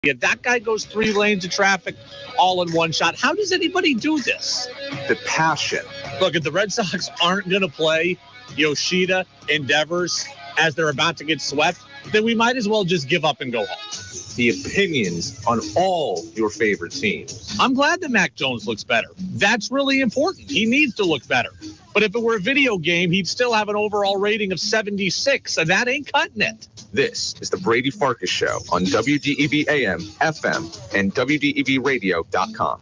Yeah, that guy goes 3 lanes of traffic all in one shot. How does anybody do this? The passion. Look, if the Red Sox aren't going to play Yoshida and Devers as they're about to get swept, then we might as well just give up and go home. The opinions on all your favorite teams. I'm glad that Mac Jones looks better. That's really important. He needs to look better. But if it were a video game, he'd still have an overall rating of 76, and that ain't cutting it. This is the Brady Farkas Show on WDEV AM, FM, and WDEVradio.com.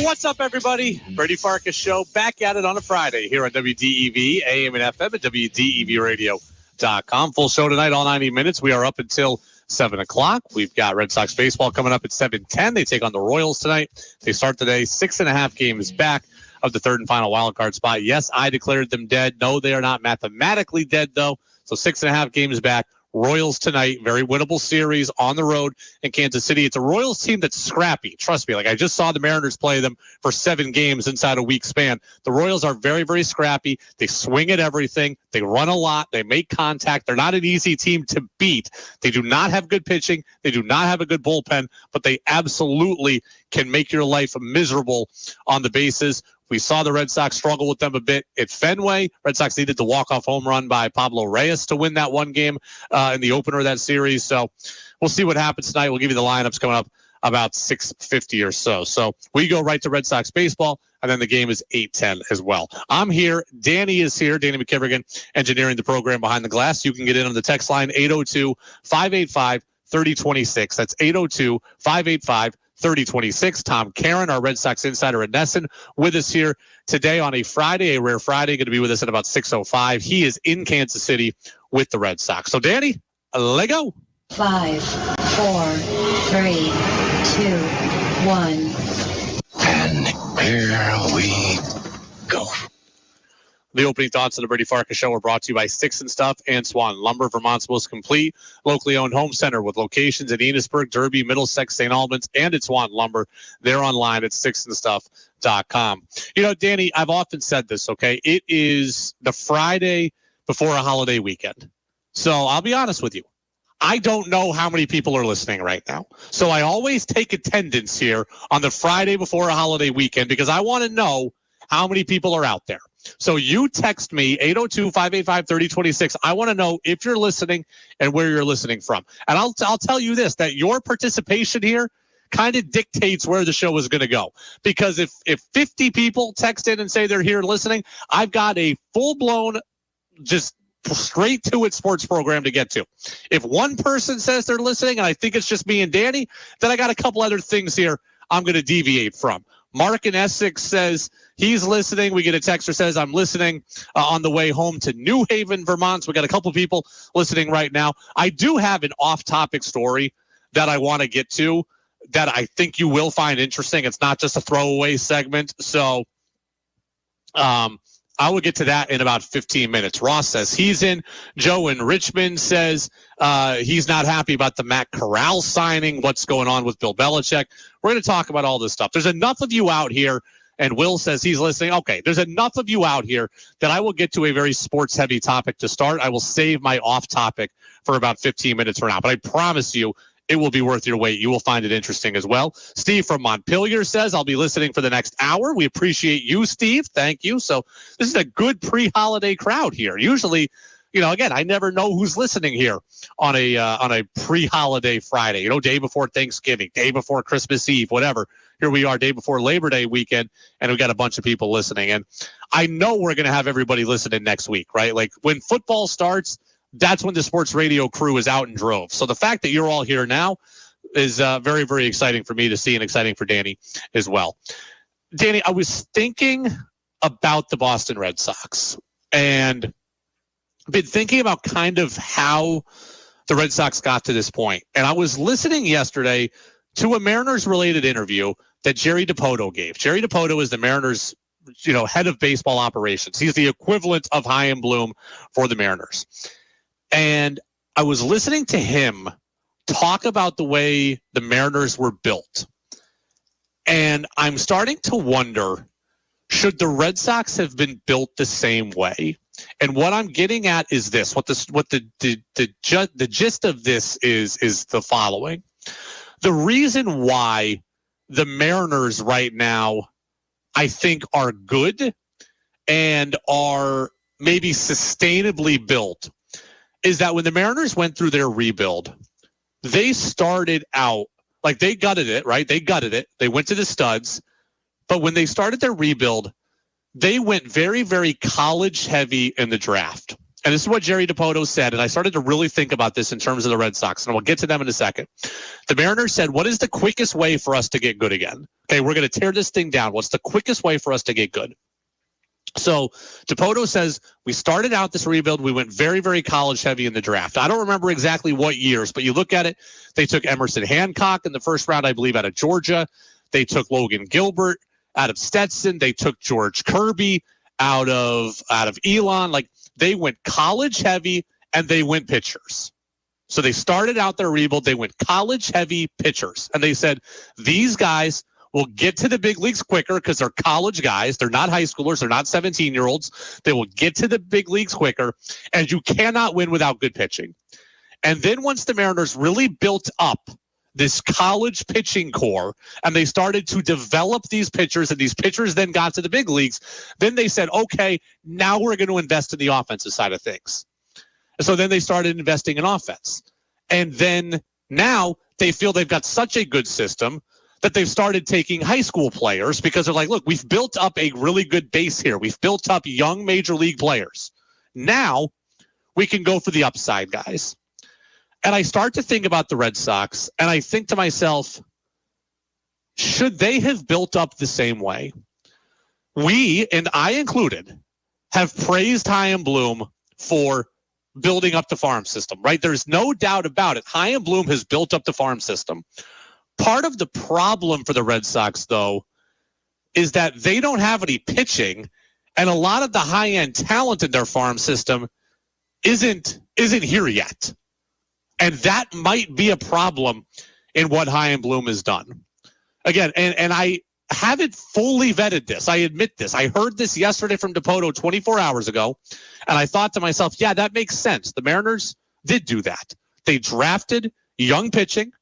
What's up, everybody? Brady Farkas Show back at it on a Friday here on WDEV AM and FM at WDEVradio.com. Full show tonight, all 90 minutes. We are up until 7 o'clock. We've got Red Sox baseball coming up at 7:10. They take on the Royals tonight. They start today 6.5 games back of the third and final wild card spot. Yes, I declared them dead. No, they are not mathematically dead, though. So 6.5 games back. Royals tonight, very winnable series on the road in Kansas City. It's a Royals team that's scrappy. Trust me, like I just saw the Mariners play them for 7 games inside a week span. The Royals are very, very scrappy. They swing at everything. They run a lot. They make contact. They're not an easy team to beat. They do not have good pitching. They do not have a good bullpen, but they absolutely can make your life miserable on the bases. We saw the Red Sox struggle with them a bit at Fenway. Red Sox needed the walk-off home run by Pablo Reyes to win that one game in the opener of that series. So we'll see what happens tonight. We'll give you the lineups coming up about 6:50 or so. So we go right to Red Sox baseball, and then the game is 8:10 as well. I'm here. Danny is here. Danny McKivergan, engineering the program behind the glass. You can get in on the text line 802-585-3026. That's 802-585-3026. Tom Caron, our Red Sox insider at NESN, with us here today on a Friday, a rare Friday, going to be with us at about 6:05. He is in Kansas City with the Red Sox. So, Danny, let go. 5, 4, 3, 2, 1. And here we go. The opening thoughts of the Brady Farkas Show are brought to you by Sticks and Stuff and Swan Lumber, Vermont's most complete locally owned home center with locations in Enosburg, Derby, Middlesex, St. Albans, and at Swan Lumber. They're online at sticksandstuff.com. You know, Danny, I've often said this, okay? It is the Friday before a holiday weekend. So I'll be honest with you. I don't know how many people are listening right now. So I always take attendance here on the Friday before a holiday weekend because I want to know how many people are out there. So you text me 802-585-3026. I want to know if you're listening and where you're listening from. And I'll tell you this, that your participation here kind of dictates where the show is going to go. Because if 50 people text in and say they're here listening, I've got a full-blown, just straight to it sports program to get to. If one person says they're listening and I think it's just me and Danny, then I got a couple other things here I'm going to deviate from. Mark in Essex says he's listening. We get a text that says I'm listening on the way home to New Haven, Vermont. So we got a couple people listening right now. I do have an off-topic story that I want to get to that I think you will find interesting. It's not just a throwaway segment. So I will get to that in about 15 minutes. Ross says he's in. Joe in Richmond says he's not happy about the Matt Corral signing. What's going on with Bill Belichick? We're going to talk about all this stuff. There's enough of you out here, and Will says he's listening. Okay, there's enough of you out here that I will get to a very sports-heavy topic to start. I will save my off-topic for about 15 minutes from now, but I promise you, it will be worth your wait. You will find it interesting as well. Steve from Montpelier says, I'll be listening for the next hour. We appreciate you, Steve. Thank you. So this is a good pre-holiday crowd here. Usually, you know, again, I never know who's listening here on a pre-holiday Friday, you know, day before Thanksgiving, day before Christmas Eve, whatever. Here we are, day before Labor Day weekend, and we've got a bunch of people listening. And I know we're going to have everybody listening next week, right? Like when football starts, that's when the sports radio crew is out in droves. So the fact that you're all here now is very, very exciting for me to see and exciting for Danny as well. Danny, I was thinking about the Boston Red Sox and been thinking about kind of how the Red Sox got to this point. And I was listening yesterday to a Mariners-related interview that Jerry Dipoto gave. Jerry Dipoto is the Mariners' head of baseball operations. He's the equivalent of Chaim Bloom for the Mariners. And I was listening to him talk about the way the Mariners were built. And I'm starting to wonder, should the Red Sox have been built the same way? And what I'm getting at is this. What the gist of this is the following. The reason why the Mariners right now, I think, are good and are maybe sustainably built is that when the Mariners went through their rebuild, they started out like they gutted it, right? They gutted it. They went to the studs. But when they started their rebuild, they went very, very college heavy in the draft. And this is what Jerry DiPoto said. And I started to really think about this in terms of the Red Sox. And we'll get to them in a second. The Mariners said, what is the quickest way for us to get good again? Okay, we're going to tear this thing down. What's the quickest way for us to get good? So DiPoto says, we started out this rebuild. We went very, very college heavy in the draft. I don't remember exactly what years, but you look at it. They took Emerson Hancock in the first round, I believe, out of Georgia. They took Logan Gilbert out of Stetson. They took George Kirby out of Elon. Like, they went college heavy and they went pitchers. So they started out their rebuild. They went college heavy pitchers. And they said, these guys will get to the big leagues quicker because they're college guys. They're not high schoolers. They're not 17-year-olds. They will get to the big leagues quicker. And you cannot win without good pitching. And then once the Mariners really built up this college pitching core, and they started to develop these pitchers, and these pitchers then got to the big leagues, then they said, okay, now we're going to invest in the offensive side of things. So then they started investing in offense. And then now they feel they've got such a good system that they've started taking high school players because they're like, look, we've built up a really good base here. We've built up young major league players. Now we can go for the upside, guys. And I start to think about the Red Sox, and I think to myself, should they have built up the same way? We, and I included, have praised Chaim Bloom for building up the farm system, right? There's no doubt about it. Chaim Bloom has built up the farm system. Part of the problem for the Red Sox, though, is that they don't have any pitching, and a lot of the high-end talent in their farm system isn't here yet. And that might be a problem in what Chaim Bloom has done. Again, and I haven't fully vetted this. I admit this. I heard this yesterday from DiPoto 24 hours ago, and I thought to myself, yeah, that makes sense. The Mariners did do that. They drafted young pitching,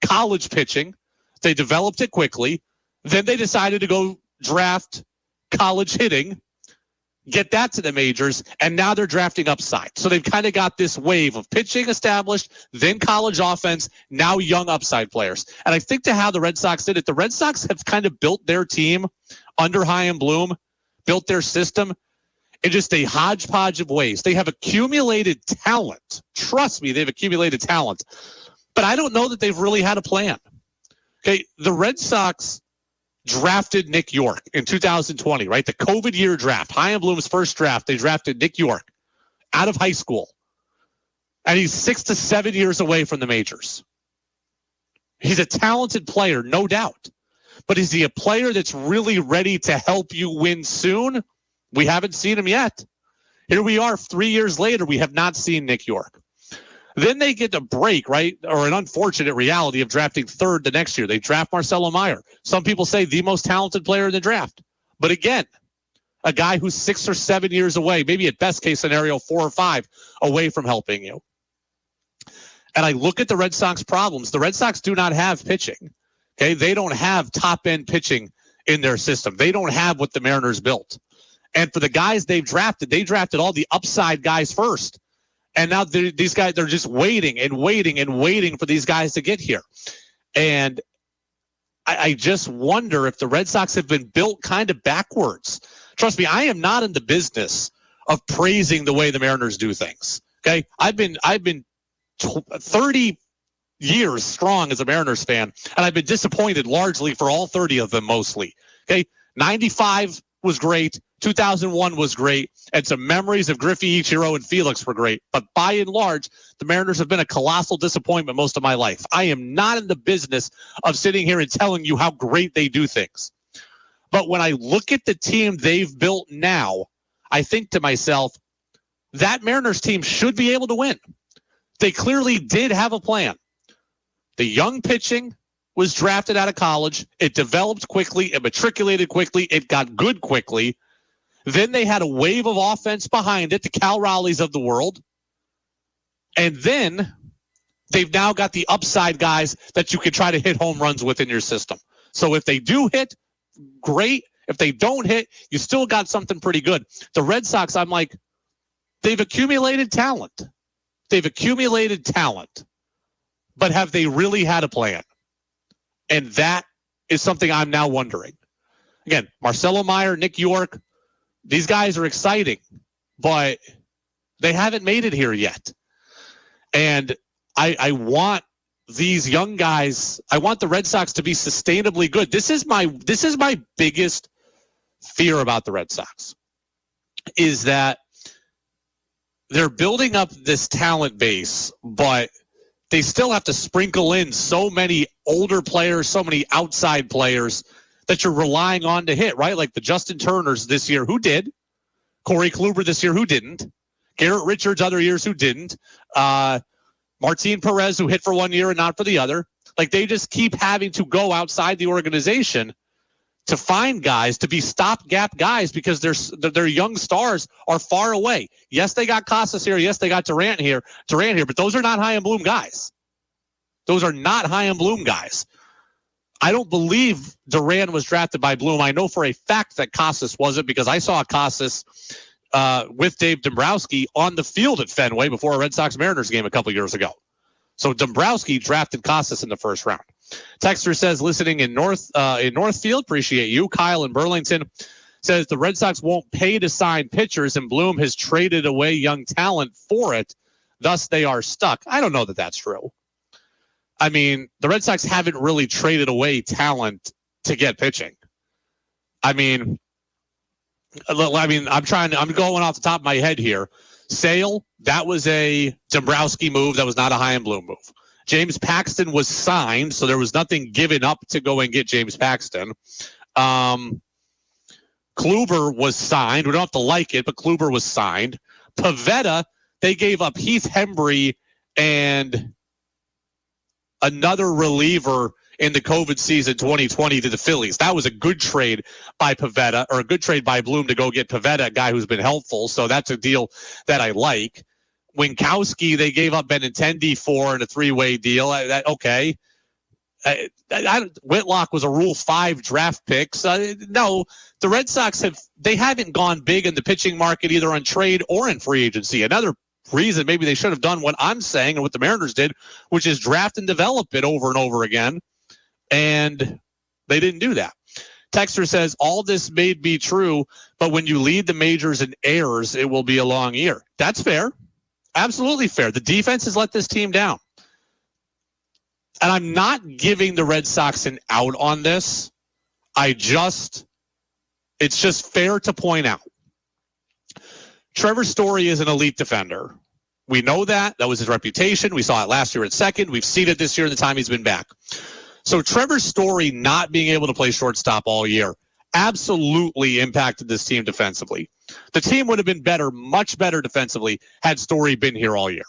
college pitching. They developed it quickly. Then they decided to go draft college hitting, get that to the majors, and now they're drafting upside. So they've kind of got this wave of pitching established, then college offense, now young upside players. And I think to how the Red Sox did it, the Red Sox have kind of built their team under Chaim Bloom, built their system in just a hodgepodge of ways. They have accumulated talent. Trust me, they've accumulated talent. But I don't know that they've really had a plan. Okay, the Red Sox drafted Nick York in 2020, right? The COVID year draft. Chaim Bloom's first draft, they drafted Nick York out of high school. And he's 6 to 7 years away from the majors. He's a talented player, no doubt. But is he a player that's really ready to help you win soon? We haven't seen him yet. Here we are 3 years later. We have not seen Nick York. Then they get a break, right? Or an unfortunate reality of drafting third the next year. They draft Marcelo Meyer. Some people say the most talented player in the draft. But again, a guy who's 6 or 7 years away, maybe at best case scenario, 4 or 5 away from helping you. And I look at the Red Sox problems. The Red Sox do not have pitching. Okay, they don't have top-end pitching in their system. They don't have what the Mariners built. And for the guys they drafted all the upside guys first. And now these guys, they're just waiting and waiting and waiting for these guys to get here. And I just wonder if the Red Sox have been built kind of backwards. Trust me, I am not in the business of praising the way the Mariners do things. Okay, I've been 30 years strong as a Mariners fan, and I've been disappointed largely for all 30 of them mostly. Okay, 95 was great. 2001 was great, and some memories of Griffey, Ichiro, and Felix were great. But by and large, the Mariners have been a colossal disappointment most of my life. I am not in the business of sitting here and telling you how great they do things. But when I look at the team they've built now, I think to myself, that Mariners team should be able to win. They clearly did have a plan. The young pitching was drafted out of college. It developed quickly. It matriculated quickly. It got good quickly. Then they had a wave of offense behind it, the Cal Raleighs of the world. And then they've now got the upside guys that you can try to hit home runs with in your system. So if they do hit, great. If they don't hit, you still got something pretty good. The Red Sox, I'm like, they've accumulated talent. But have they really had a plan? And that is something I'm now wondering. Again, Marcelo Meyer, Nick York, these guys are exciting, but they haven't made it here yet. And I want these young guys, I want the Red Sox to be sustainably good. This is my biggest fear about the Red Sox, is that they're building up this talent base, but they still have to sprinkle in so many older players, so many outside players that you're relying on to hit, right? Like the Justin Turners this year, who did? Corey Kluber this year, who didn't? Garrett Richards other years, who didn't? Martin Perez, who hit for 1 year and not for the other. Like, they just keep having to go outside the organization to find guys, to be stopgap guys, because their young stars are far away. Yes, they got Casas here. Yes, they got Durant here, but those are not high and bloom guys. I don't believe Durant was drafted by Bloom. I know for a fact that Casas wasn't, because I saw Casas with Dave Dombrowski on the field at Fenway before a Red Sox-Mariners game a couple years ago. So Dombrowski drafted Casas in the first round. Texter says, listening in Northfield, appreciate you. Kyle in Burlington says the Red Sox won't pay to sign pitchers, and Bloom has traded away young talent for it. Thus, they are stuck. I don't know that that's true. I mean, the Red Sox haven't really traded away talent to get pitching. I'm going off the top of my head here. Sale, that was a Dombrowski move. That was not a high and bloom move. James Paxton was signed, so there was nothing given up to go and get James Paxton. Kluber was signed. We don't have to like it, but Kluber was signed. Pivetta, they gave up Heath Hembry and another reliever in the COVID season 2020 to the Phillies. That was a good trade by Pivetta, or a good trade by Bloom to go get Pivetta, a guy who's been helpful. So that's a deal that I like. Winkowski, they gave up Benintendi for in a three-way deal. Okay. Whitlock was a Rule 5 draft pick. No, the Red Sox haven't gone big in the pitching market, either on trade or in free agency. Another reason maybe they should have done what I'm saying and what the Mariners did, which is draft and develop it over and over again. And they didn't do that. Texter says, all this may be true, but when you lead the majors in errors, it will be a long year. That's fair. Absolutely fair. The defense has let this team down. And I'm not giving the Red Sox an out on this. It's just fair to point out. Trevor Story is an elite defender. We know that. That was his reputation. We saw it last year at second. We've seen it this year in the time he's been back. So Trevor Story not being able to play shortstop all year absolutely impacted this team defensively. The team would have been better, much better defensively, had Story been here all year.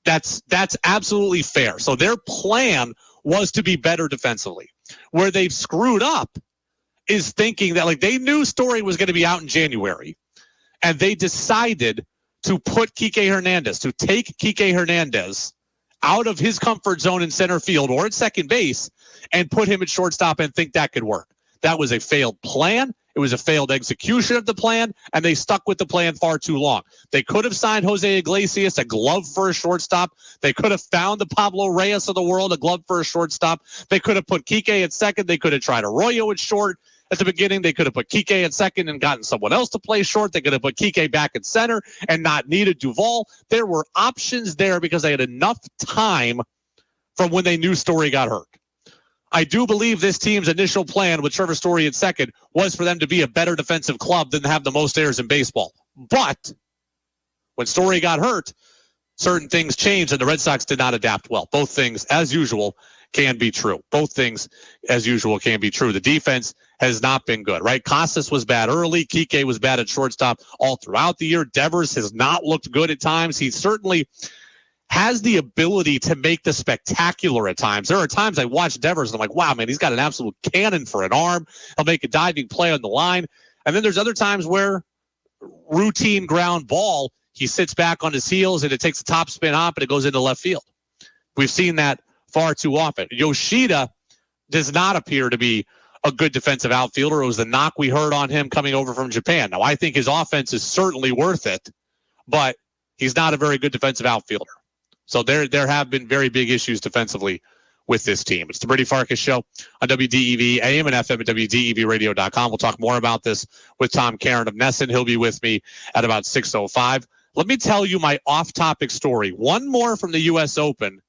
That's absolutely fair. So their plan was to be better defensively. Where they've screwed up is thinking that, like, they knew Story was going to be out in January, and they decided to put Kike Hernandez, to take Kike Hernandez out of his comfort zone in center field or at second base and put him at shortstop and think that could work. That was a failed plan. It was a failed execution of the plan, and they stuck with the plan far too long. They could have signed Jose Iglesias, a glove for a shortstop. They could have found the Pablo Reyes of the world, a glove for a shortstop. They could have put Kike at second. They could have tried Arroyo at short. At the beginning, they could have put Kike at second and gotten someone else to play short. They could have put Kike back at center and not needed Duvall. There were options there because they had enough time from when they knew Story got hurt. I do believe this team's initial plan with Trevor Story at second was for them to be a better defensive club than have the most errors in baseball. But when Story got hurt, certain things changed, and the Red Sox did not adapt well. Both things, as usual, can be true. Both things, as usual, can be true. The defense has not been good, right? Casas was bad early. Kike was bad at shortstop all throughout the year. Devers has not looked good at times. He certainly has the ability to make the spectacular at times. There are times I watch Devers and I'm like, wow, man, he's got an absolute cannon for an arm. He'll make a diving play on the line. And then there's other times where routine ground ball, he sits back on his heels and it takes a top spin hop and it goes into left field. We've seen that far too often. Yoshida does not appear to be a good defensive outfielder. It was the knock we heard on him coming over from Japan. Now, I think his offense is certainly worth it, but he's not a very good defensive outfielder. So there have been very big issues defensively with this team. It's the Brady Farkas Show on WDEV AM and FM at WDEVradio.com. We'll talk more about this with Tom Caron of NESN. He'll be with me at about 6:05. Let me tell you my off-topic story. One more from the U.S. Open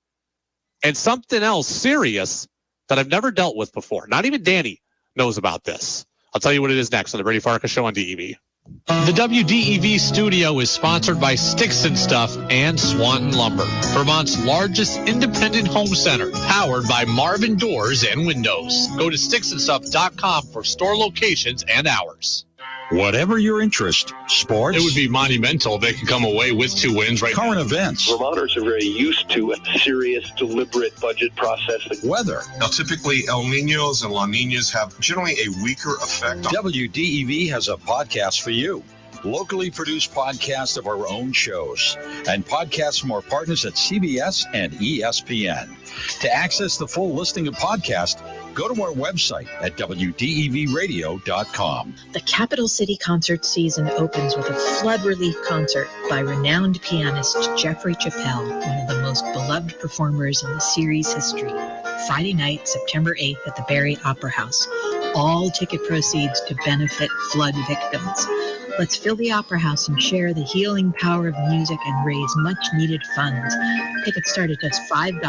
and something else serious that I've never dealt with before. Not even Danny knows about this. I'll tell you what it is next on the Brady Farkas Show on DEV. The WDEV studio is sponsored by Sticks and Stuff and Swanton Lumber, Vermont's largest independent home center, powered by Marvin Doors and Windows. Go to sticksandstuff.com for store locations and hours. Whatever your interest, sports. It would be monumental if they could come away with 2 wins right current events. Vermonters are very used to a serious, deliberate budget process. Weather. Now, typically, El Niños and La Niñas have generally a weaker effect. WDEV has a podcast for you. Locally produced podcasts of our own shows and podcasts from our partners at CBS and ESPN. To access the full listing of podcasts, go to our website at WDEVradio.com. The Capital City concert season opens with a flood relief concert by renowned pianist Jeffrey Chappell, one of the most beloved performers in the series' history. Friday night, September 8th at the Barry Opera House. All ticket proceeds to benefit flood victims. Let's fill the Opera House and share the healing power of music and raise much-needed funds. Tickets start at just $5.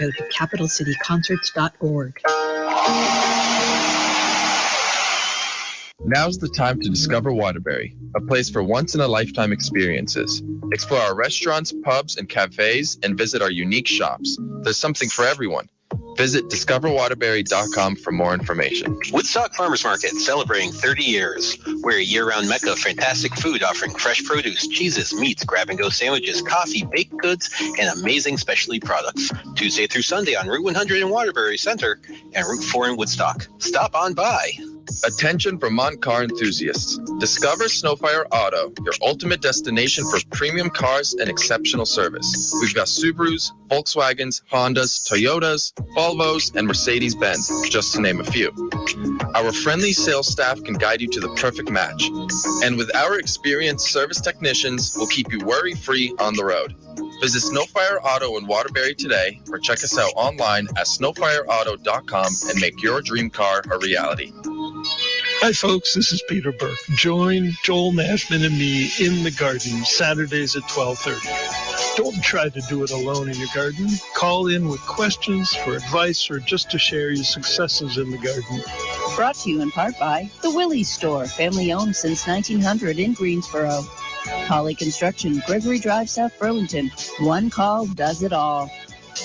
Go to capitalcityconcerts.org. Now's the time to discover Waterbury, a place for once-in-a-lifetime experiences. Explore our restaurants, pubs, and cafes, and visit our unique shops. There's something for everyone. Visit discoverwaterbury.com for more information. Woodstock Farmers Market, celebrating 30 years. We're a year-round mecca of fantastic food, offering fresh produce, cheeses, meats, grab-and-go sandwiches, coffee, baked goods, and amazing specialty products. Tuesday through Sunday on Route 100 in Waterbury Center and Route 4 in Woodstock. Stop on by. Attention Vermont car enthusiasts. Discover Snowfire Auto, your ultimate destination for premium cars and exceptional service. We've got Subarus, Volkswagens, Hondas, Toyotas, Volvos, and Mercedes-Benz, just to name a few. Our friendly sales staff can guide you to the perfect match. And with our experienced service technicians, we'll keep you worry-free on the road. Visit Snowfire Auto in Waterbury today or check us out online at snowfireauto.com and make your dream car a reality. Hi, folks. This is Peter Burke. Join Joel Nashman and me in the garden Saturdays at 12:30. Don't try to do it alone in your garden. Call in with questions for advice or just to share your successes in the garden. Brought to you in part by The Willie's Store, family owned since 1900 in Greensboro. Holly Construction, Gregory Drive, South Burlington. One call does it all.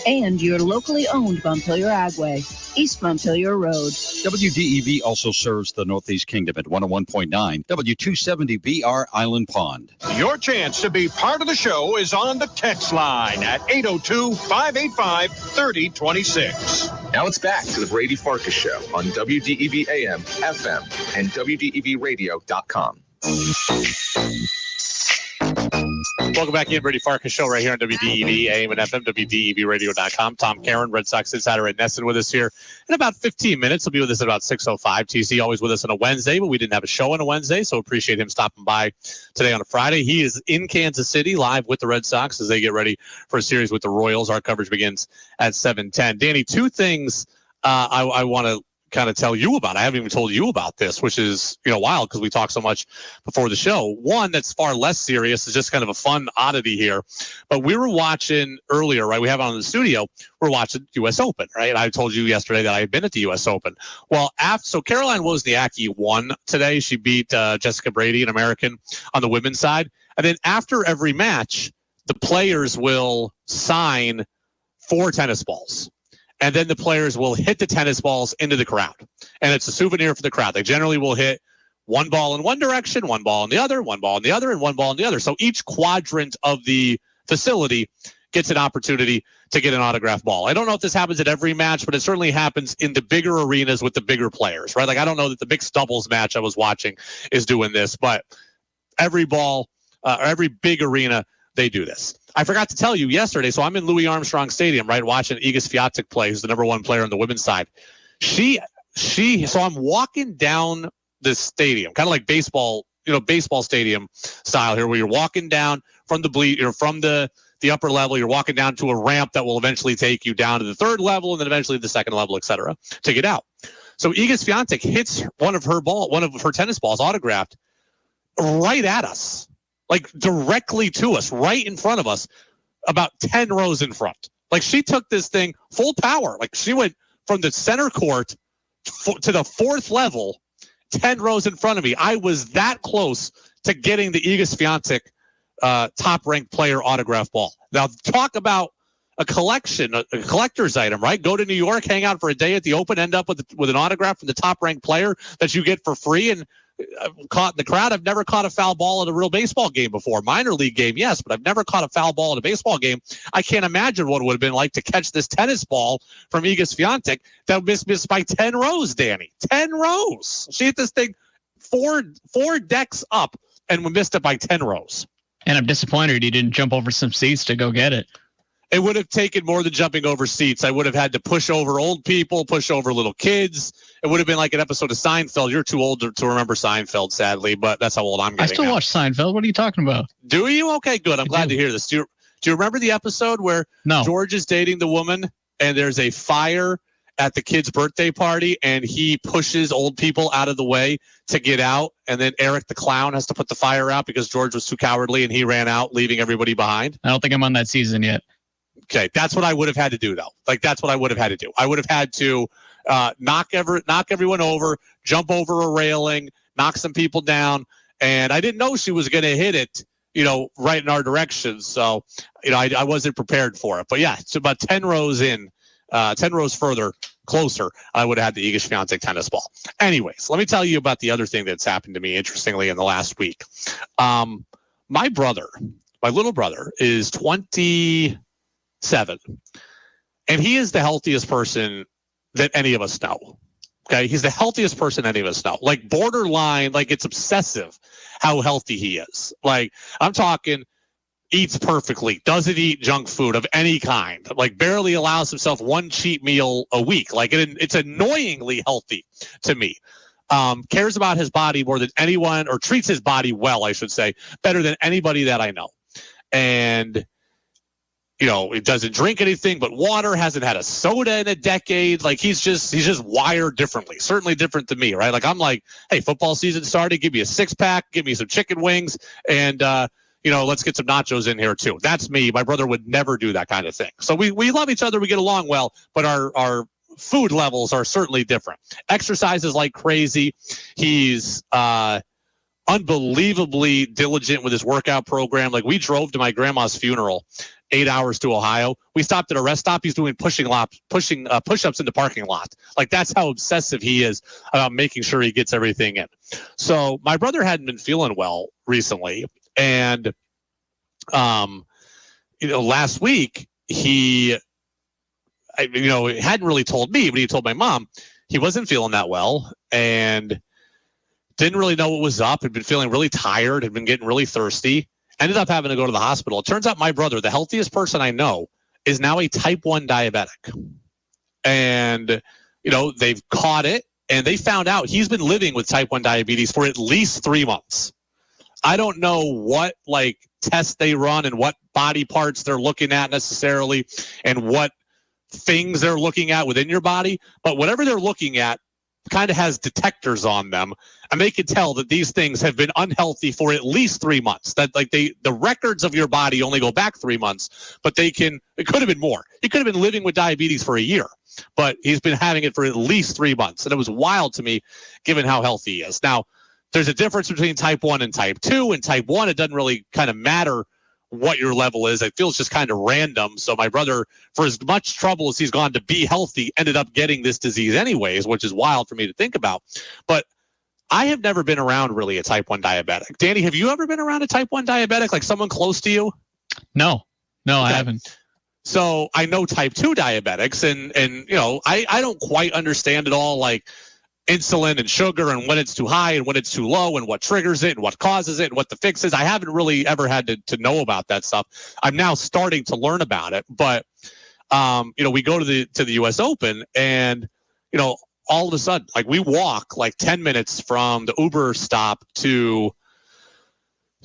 And your locally owned Montpelier Agway, East Montpelier Road. WDEV also serves the Northeast Kingdom at 101.9 W270BR Island Pond. Your chance to be part of the show is on the text line at 802-585-3026. Now it's back to the Brady Farkas Show on WDEV AM, FM, and WDEVradio.com. Welcome back in, Brady Farkas Show right here on WDEV, AM and FM, WDEVradio.com. Tom Caron, Red Sox insider at NESN with us here in about 15 minutes. He'll be with us at about 6:05. TC always with us on a Wednesday, but we didn't have a show on a Wednesday, so appreciate him stopping by today on a Friday. He is in Kansas City live with the Red Sox as they get ready for a series with the Royals. Our coverage begins at 7:10. Danny, two things I want to kind of tell you about. I haven't even told you about this, which is, wild because we talk so much before the show. One that's far less serious is just kind of a fun oddity here. But we were watching earlier, right? We have it on in the studio. We're watching U.S. Open, right? And I told you yesterday that I had been at the U.S. Open. Well, so Caroline Wozniacki won today. She beat Jessica Brady, an American, on the women's side. And then after every match, the players will sign 4 tennis balls. And then the players will hit the tennis balls into the crowd. And it's a souvenir for the crowd. They generally will hit one ball in one direction, one ball in the other, one ball in the other, and one ball in the other. So each quadrant of the facility gets an opportunity to get an autographed ball. I don't know if this happens at every match, but it certainly happens in the bigger arenas with the bigger players, right? Like, I don't know that the mixed doubles match I was watching is doing this, but Every ball, or every big arena, they do this. I forgot to tell you yesterday, so I'm in Louis Armstrong Stadium, right, watching Iga Swiatek play, who's the number one player on the women's side. So I'm walking down this stadium, kind of like baseball stadium style here, where you're walking down from the upper level, you're walking down to a ramp that will eventually take you down to the third level and then eventually the second level, et cetera, to get out. So Iga Swiatek hits one of her tennis balls autographed right at us, like directly to us, right in front of us, about 10 rows in front. Like, she took this thing full power. Like, she went from the center court to the fourth level, 10 rows in front of me. I was that close to getting the Iga Swiatek top-ranked player autograph ball. Now, talk about a collector's item, right? Go to New York, hang out for a day at the Open, end up with an autograph from the top-ranked player that you get for free, and caught in the crowd. I've never caught a foul ball at a real baseball game before. Minor league game, yes, but I've never caught a foul ball at a baseball game. I can't imagine what it would have been like to catch this tennis ball from Iga Swiatek that missed by 10 rows, Danny. 10 rows. She hit this thing four decks up and we missed it by 10 rows. And I'm disappointed he didn't jump over some seats to go get it. It would have taken more than jumping over seats. I would have had to push over old people, push over little kids. It would have been like an episode of Seinfeld. You're too old to remember Seinfeld, sadly, but that's how old I'm getting. I still watch Seinfeld. What are you talking about? Do you? Okay, good. I'm glad to hear this. Do you remember the episode where George is dating the woman and there's a fire at the kid's birthday party and he pushes old people out of the way to get out, and then Eric the clown has to put the fire out because George was too cowardly and he ran out, leaving everybody behind? I don't think I'm on that season yet. Okay, that's what I would have had to do, though. Like, that's what I would have had to do. I would have had to knock everyone over, jump over a railing, knock some people down, and I didn't know she was going to hit it, right in our direction. So, I wasn't prepared for it. But yeah, it's about 10 rows in, 10 rows closer, I would have had the Iga Swiatek tennis ball. Anyways, let me tell you about the other thing that's happened to me, interestingly, in the last week. My little brother, is 27, and he is the healthiest person that any of us know. Okay, he's the healthiest person any of us know. Like, borderline, like, it's obsessive how healthy he is. Like, I'm talking, eats perfectly, doesn't eat junk food of any kind, like barely allows himself one cheat meal a week. Like, it's annoyingly healthy to me. Cares about his body more than anyone, or treats his body well, I should say, better than anybody that I know. And he doesn't drink anything but water, hasn't had a soda in a decade. Like, he's just wired differently, certainly different than me, right? Like, I'm like, hey, football season started, give me a 6-pack, give me some chicken wings, and, let's get some nachos in here too. That's me. My brother would never do that kind of thing. So we love each other, we get along well, but our food levels are certainly different. Exercises like crazy. He's unbelievably diligent with his workout program. Like, we drove to my grandma's funeral 8 hours to Ohio. We stopped at a rest stop. He's doing push-ups in the parking lot. Like, that's how obsessive he is about making sure he gets everything in. So my brother hadn't been feeling well recently. And, last week he hadn't really told me, but he told my mom he wasn't feeling that well and didn't really know what was up. Had been feeling really tired, had been getting really thirsty. Ended up having to go to the hospital. It turns out my brother, the healthiest person I know, is now a type 1 diabetic. And, they've caught it, and they found out he's been living with type 1 diabetes for at least 3 months. I don't know what, tests they run and what body parts they're looking at necessarily and what things they're looking at within your body, but whatever they're looking at kind of has detectors on them, and they can tell that these things have been unhealthy for at least 3 months. That the records of your body only go back 3 months, but it could have been more. He could have been living with diabetes for a year, but he's been having it for at least 3 months. And it was wild to me, given how healthy he is. Now, there's a difference between type 1 and type 2. And type 1, it doesn't really kind of matter what your level is. It feels just kind of random. So my brother, for as much trouble as he's gone to be healthy, ended up getting this disease anyways, which is wild for me to think about. But I have never been around really a type 1 diabetic. Danny, have you ever been around a type 1 diabetic, like someone close to you? No, okay. I haven't. So I know type 2 diabetics, and I don't quite understand it all. Like, insulin and sugar and when it's too high and when it's too low and what triggers it and what causes it and what the fix is. I haven't really ever had to know about that stuff. I'm now starting to learn about it. But, we go to the U.S. Open and, all of a sudden, like we walk like 10 minutes from the Uber stop to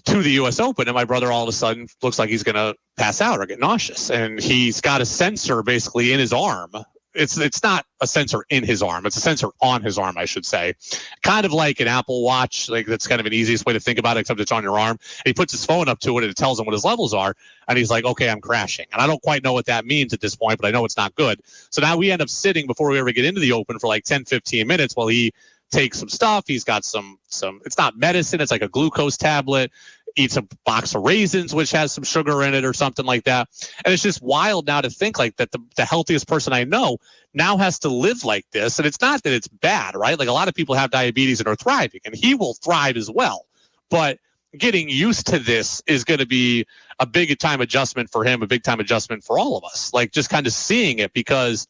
the U.S. Open, and my brother all of a sudden looks like he's going to pass out or get nauseous. And he's got a sensor basically in his arm. It's not a sensor in his arm. It's a sensor on his arm, I should say. Kind of like an Apple Watch. Like that's kind of an easiest way to think about it, except it's on your arm. And he puts his phone up to it and it tells him what his levels are. And he's like, okay, I'm crashing. And I don't quite know what that means at this point, but I know it's not good. So now we end up sitting before we ever get into the Open for like 10, 15 minutes while he takes some stuff. He's got some, it's not medicine. It's like a glucose tablet. Eats a box of raisins, which has some sugar in it or something like that. And it's just wild now to think like that the healthiest person I know now has to live like this. And it's not that it's bad, right? Like a lot of people have diabetes and are thriving, and he will thrive as well. But getting used to this is going to be a big time adjustment for him, a big time adjustment for all of us. Like just kind of seeing it because,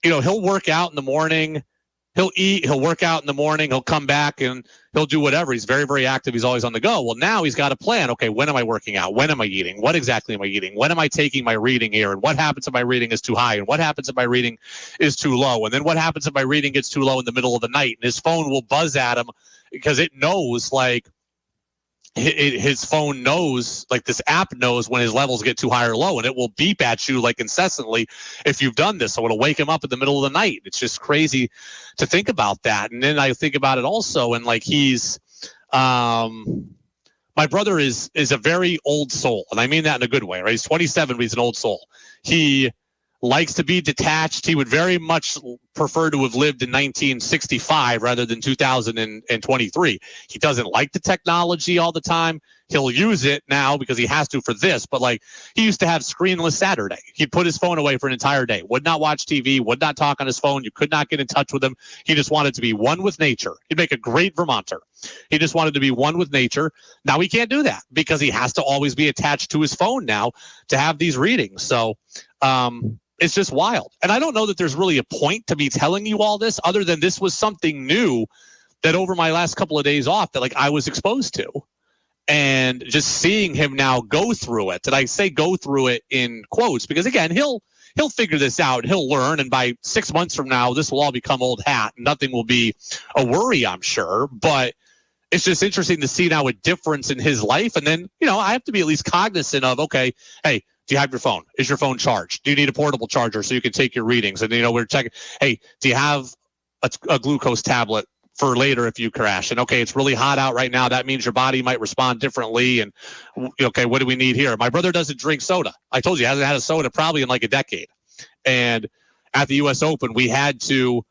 he'll work out in the morning. He'll eat, he'll work out in the morning, he'll come back and he'll do whatever. He's very, very active. He's always on the go. Well, now he's got a plan. Okay, when am I working out? When am I eating? What exactly am I eating? When am I taking my reading here? And what happens if my reading is too high? And what happens if my reading is too low? And then what happens if my reading gets too low in the middle of the night? And his phone will buzz at him because it knows like, his phone knows, like this app knows when his levels get too high or low, and it will beep at you like incessantly if you've done this. So it'll wake him up in the middle of the night. It's just crazy to think about that. And then I think about it also, and like he's, my brother is a very old soul, and I mean that in a good way, right? He's 27, but he's an old soul. He likes to be detached. He would very much prefer to have lived in 1965 rather than 2023. He doesn't like the technology all the time. He'll use it now because he has to for this, but like he used to have screenless Saturday. He'd put his phone away for an entire day, would not watch TV, would not talk on his phone. You could not get in touch with him. He just wanted to be one with nature. He'd make a great Vermonter. He just wanted to be one with nature. Now he can't do that because he has to always be attached to his phone now to have these readings. So, it's just wild. And I don't know that there's really a point to me telling you all this other than this was something new that over my last couple of days off that like I was exposed to. And just seeing him now go through it. And I say go through it in quotes because again, he'll figure this out. He'll learn. And by 6 months from now, this will all become old hat. Nothing will be a worry, I'm sure. But it's just interesting to see now a difference in his life. And then, I have to be at least cognizant of, okay, hey, do you have your phone? Is your phone charged? Do you need a portable charger so you can take your readings? And, we're checking, hey, do you have a glucose tablet for later if you crash? And, okay, it's really hot out right now. That means your body might respond differently. And, okay, what do we need here? My brother doesn't drink soda. I told you, he hasn't had a soda probably in like a decade. And at the U.S. Open, we had to,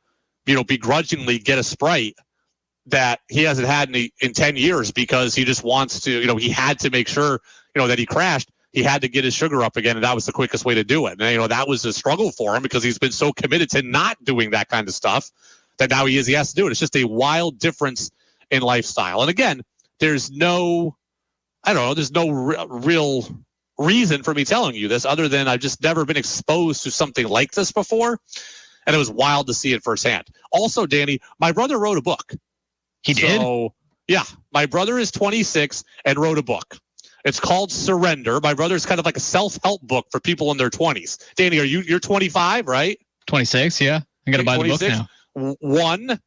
begrudgingly get a Sprite that he hasn't had in 10 years because he just wants to, he had to make sure, that he crashed. He had to get his sugar up again, and that was the quickest way to do it. And, that was a struggle for him because he's been so committed to not doing that kind of stuff that now he has to do it. It's just a wild difference in lifestyle. And again, there's no real reason for me telling you this other than I've just never been exposed to something like this before. And it was wild to see it firsthand. Also, Danny, my brother wrote a book. He did? So, yeah, my brother is 26 and wrote a book. It's called Surrender. My brother's kind of like a self-help book for people in their 20s. Danny, you're 25, right? 26, yeah. I got to buy the book now. One,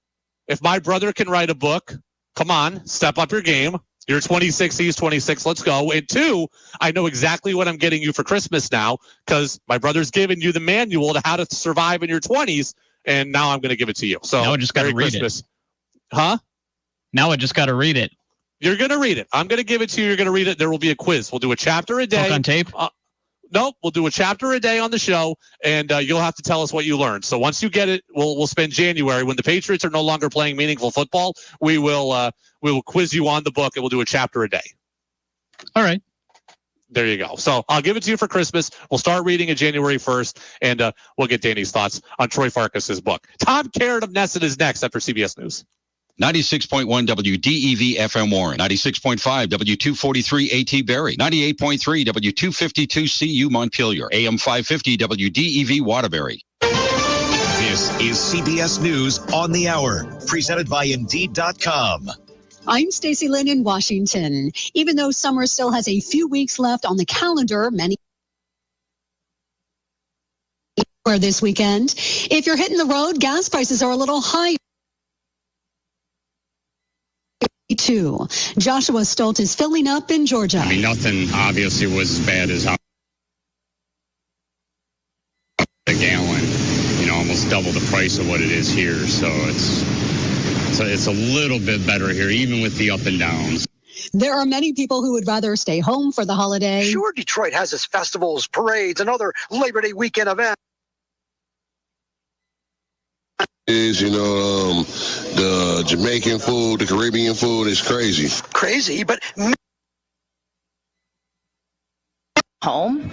if my brother can write a book, come on, step up your game. You're 26, he's 26, let's go. And two, I know exactly what I'm getting you for Christmas now because my brother's given you the manual to how to survive in your 20s, and now I'm going to give it to you. So now I just got to read Christmas. it. Huh? Now I just got to read it. You're going to read it. I'm going to give it to you. You're going to read it. There will be a quiz. We'll do a chapter a day. Book on tape? Nope. We'll do a chapter a day on the show, and you'll have to tell us what you learned. So once you get it, we'll spend January when the Patriots are no longer playing meaningful football. We will quiz you on the book, and we'll do a chapter a day. All right. There you go. So I'll give it to you for Christmas. We'll start reading it January 1st, and we'll get Danny's thoughts on Troy Farkas' book. Tom Caron of NESN is next after CBS News. 96.1 WDEV FM Warren, 96.5 W243 AT Berry, 98.3 W252 CU Montpelier, AM 550 WDEV Waterbury. The This is CBS News on the Hour, presented by Indeed.com. I'm Stacey Lynn in Washington. Even though summer still has a few weeks left on the calendar, many where this weekend. If you're hitting the road, gas prices are a little higher. Too. Joshua Stolt is filling up in Georgia. I mean, nothing obviously was as bad as how a gallon, almost double the price of what it is here. So it's a little bit better here, even with the up and downs. There are many people who would rather stay home for the holiday. Sure, Detroit has its festivals, parades, and other Labor Day weekend events. Is the Jamaican food, the Caribbean food is crazy. Crazy, but home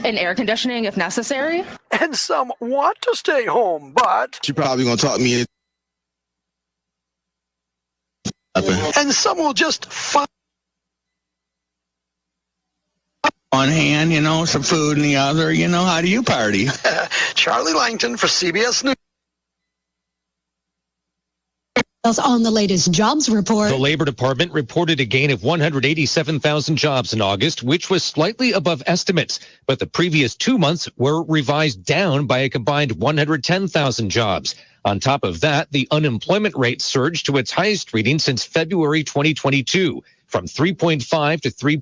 and air conditioning if necessary. And some want to stay home, but She probably gonna talk me in. and some will just find one hand, some food in the other. How do you party? Charlie Langton for CBS News. On the latest jobs report. The Labor Department reported a gain of 187,000 jobs in August, which was slightly above estimates. But the previous 2 months were revised down by a combined 110,000 jobs. On top of that, the unemployment rate surged to its highest reading since February 2022, from 3.5 to 3.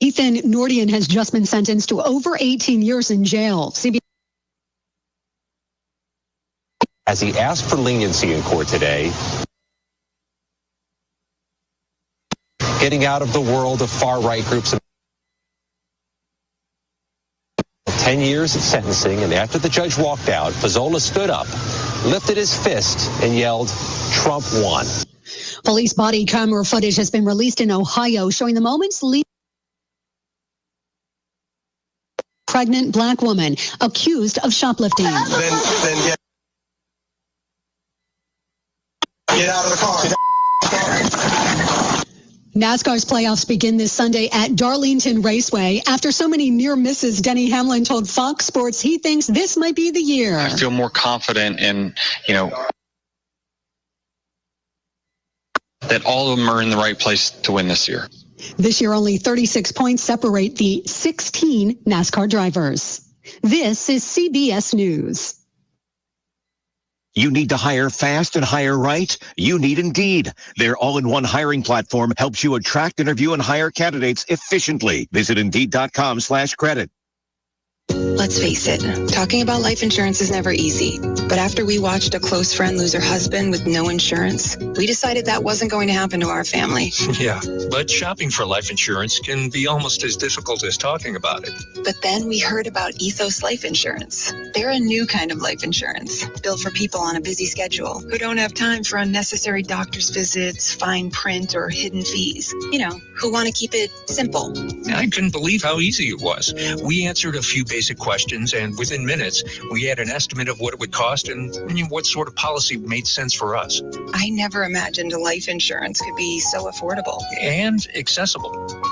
Ethan Nordian has just been sentenced to over 18 years in jail. As he asked for leniency in court today, getting out of the world of far-right groups. 10 years of sentencing, and after the judge walked out, Pizzola stood up, lifted his fist, and yelled, "Trump won." Police body camera footage has been released in Ohio showing the moments leading pregnant black woman accused of shoplifting. Then get out of the car. NASCAR's playoffs begin this Sunday at Darlington Raceway. After so many near misses, Denny Hamlin told Fox Sports he thinks this might be the year. I feel more confident in, that all of them are in the right place to win this year. This year, only 36 points separate the 16 NASCAR drivers. This is CBS News. You need to hire fast and hire right? You need Indeed. Their all-in-one hiring platform helps you attract, interview, and hire candidates efficiently. Visit Indeed.com/credit. Let's face it, talking about life insurance is never easy. But after we watched a close friend lose her husband with no insurance, we decided that wasn't going to happen to our family. Yeah, but shopping for life insurance can be almost as difficult as talking about it. But then we heard about Ethos Life Insurance. They're a new kind of life insurance, built for people on a busy schedule who don't have time for unnecessary doctor's visits, fine print, or hidden fees. Who want to keep it simple. I couldn't believe how easy it was. We answered a few basic questions, and within minutes, we had an estimate of what it would cost and what sort of policy made sense for us. I never imagined a life insurance could be so affordable. And accessible.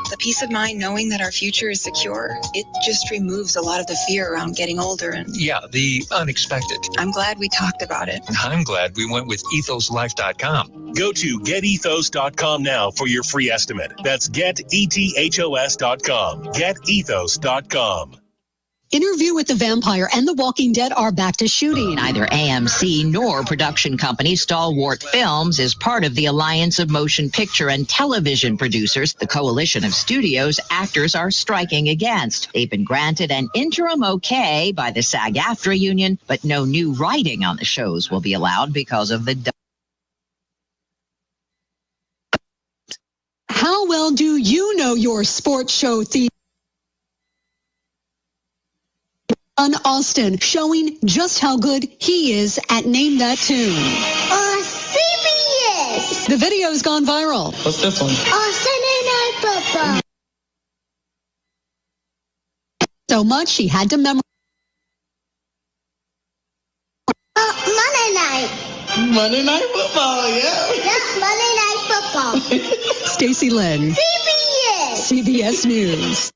The peace of mind knowing that our future is secure, it just removes a lot of the fear around getting older and... Yeah, the unexpected. I'm glad we talked about it. I'm glad we went with ethoslife.com. Go to getethos.com now for your free estimate. That's getethos.com. Getethos.com. Interview with the Vampire and The Walking Dead are back to shooting. Neither AMC nor production company Stalwart Films is part of the Alliance of Motion Picture and Television Producers, the coalition of studios actors are striking against. They've been granted an interim okay by the SAG-AFTRA union, but no new writing on the shows will be allowed because of the... How well do you know your sports show theme? On Austin, showing just how good he is at Name That Tune. CBS! The video's gone viral. What's this one? Sunday Night Football. So much he had to memorize. Monday night. Monday Night Football, yeah. Yes, Monday Night Football. Stacey Lynn. CBS. CBS News.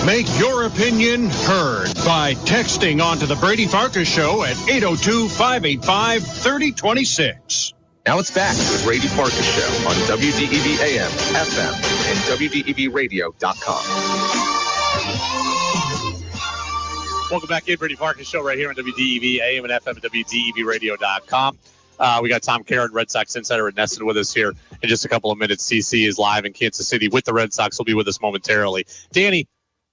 Make your opinion heard by texting onto the Brady Farkas Show at 802-585-3026. Now it's back to the Brady Farkas Show on WDEV AM, FM, and WDEVradio.com. Welcome back in, Brady Farkas Show right here on WDEV AM and FM and WDEVradio.com. We got Tom Caron, Red Sox insider at NESN, with us here in just a couple of minutes. CC is live in Kansas City with the Red Sox. He'll be with us momentarily. Danny,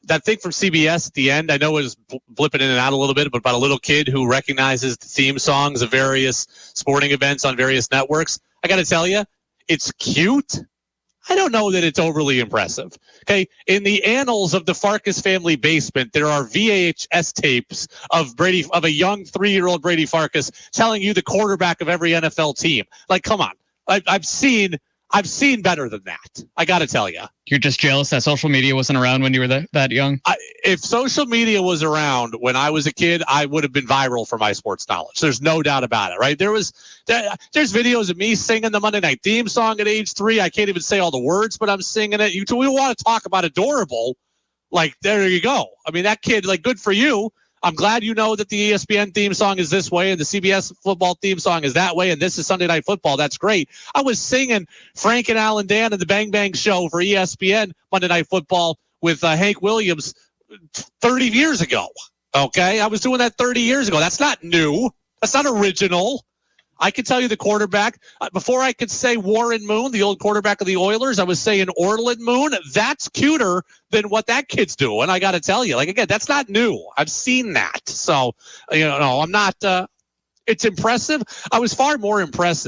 that thing from CBS at the end, I know it was blipping in and out a little bit, but about a little kid who recognizes the theme songs of various sporting events on various networks. I got to tell you, it's cute. I don't know that it's overly impressive. Okay, in the annals of the Farkas family basement, there are VHS tapes of a young 3-year-old Brady Farkas telling you the quarterback of every NFL team. Like, come on, I've seen better than that. I got to tell you. You're just jealous that social media wasn't around when you were that young? If social media was around when I was a kid, I would have been viral for my sports knowledge. There's no doubt about it, right? There's videos of me singing the Monday Night theme song at age 3. I can't even say all the words, but I'm singing it. We want to talk about adorable. Like, there you go. I mean, that kid, like, good for you. I'm glad you know that the ESPN theme song is this way and the CBS football theme song is that way, and this is Sunday Night Football. That's great. I was singing Frank and Alan Dan and the Bang Bang Show for ESPN Monday Night Football with Hank Williams 30 years ago. Okay? I was doing that 30 years ago. That's not new. That's not original. I can tell you the quarterback. Before I could say Warren Moon, the old quarterback of the Oilers, I was saying Orland Moon. That's cuter than what that kid's doing. I got to tell you, like, again, that's not new. I've seen that. So, I'm not, it's impressive. I was far more impressed.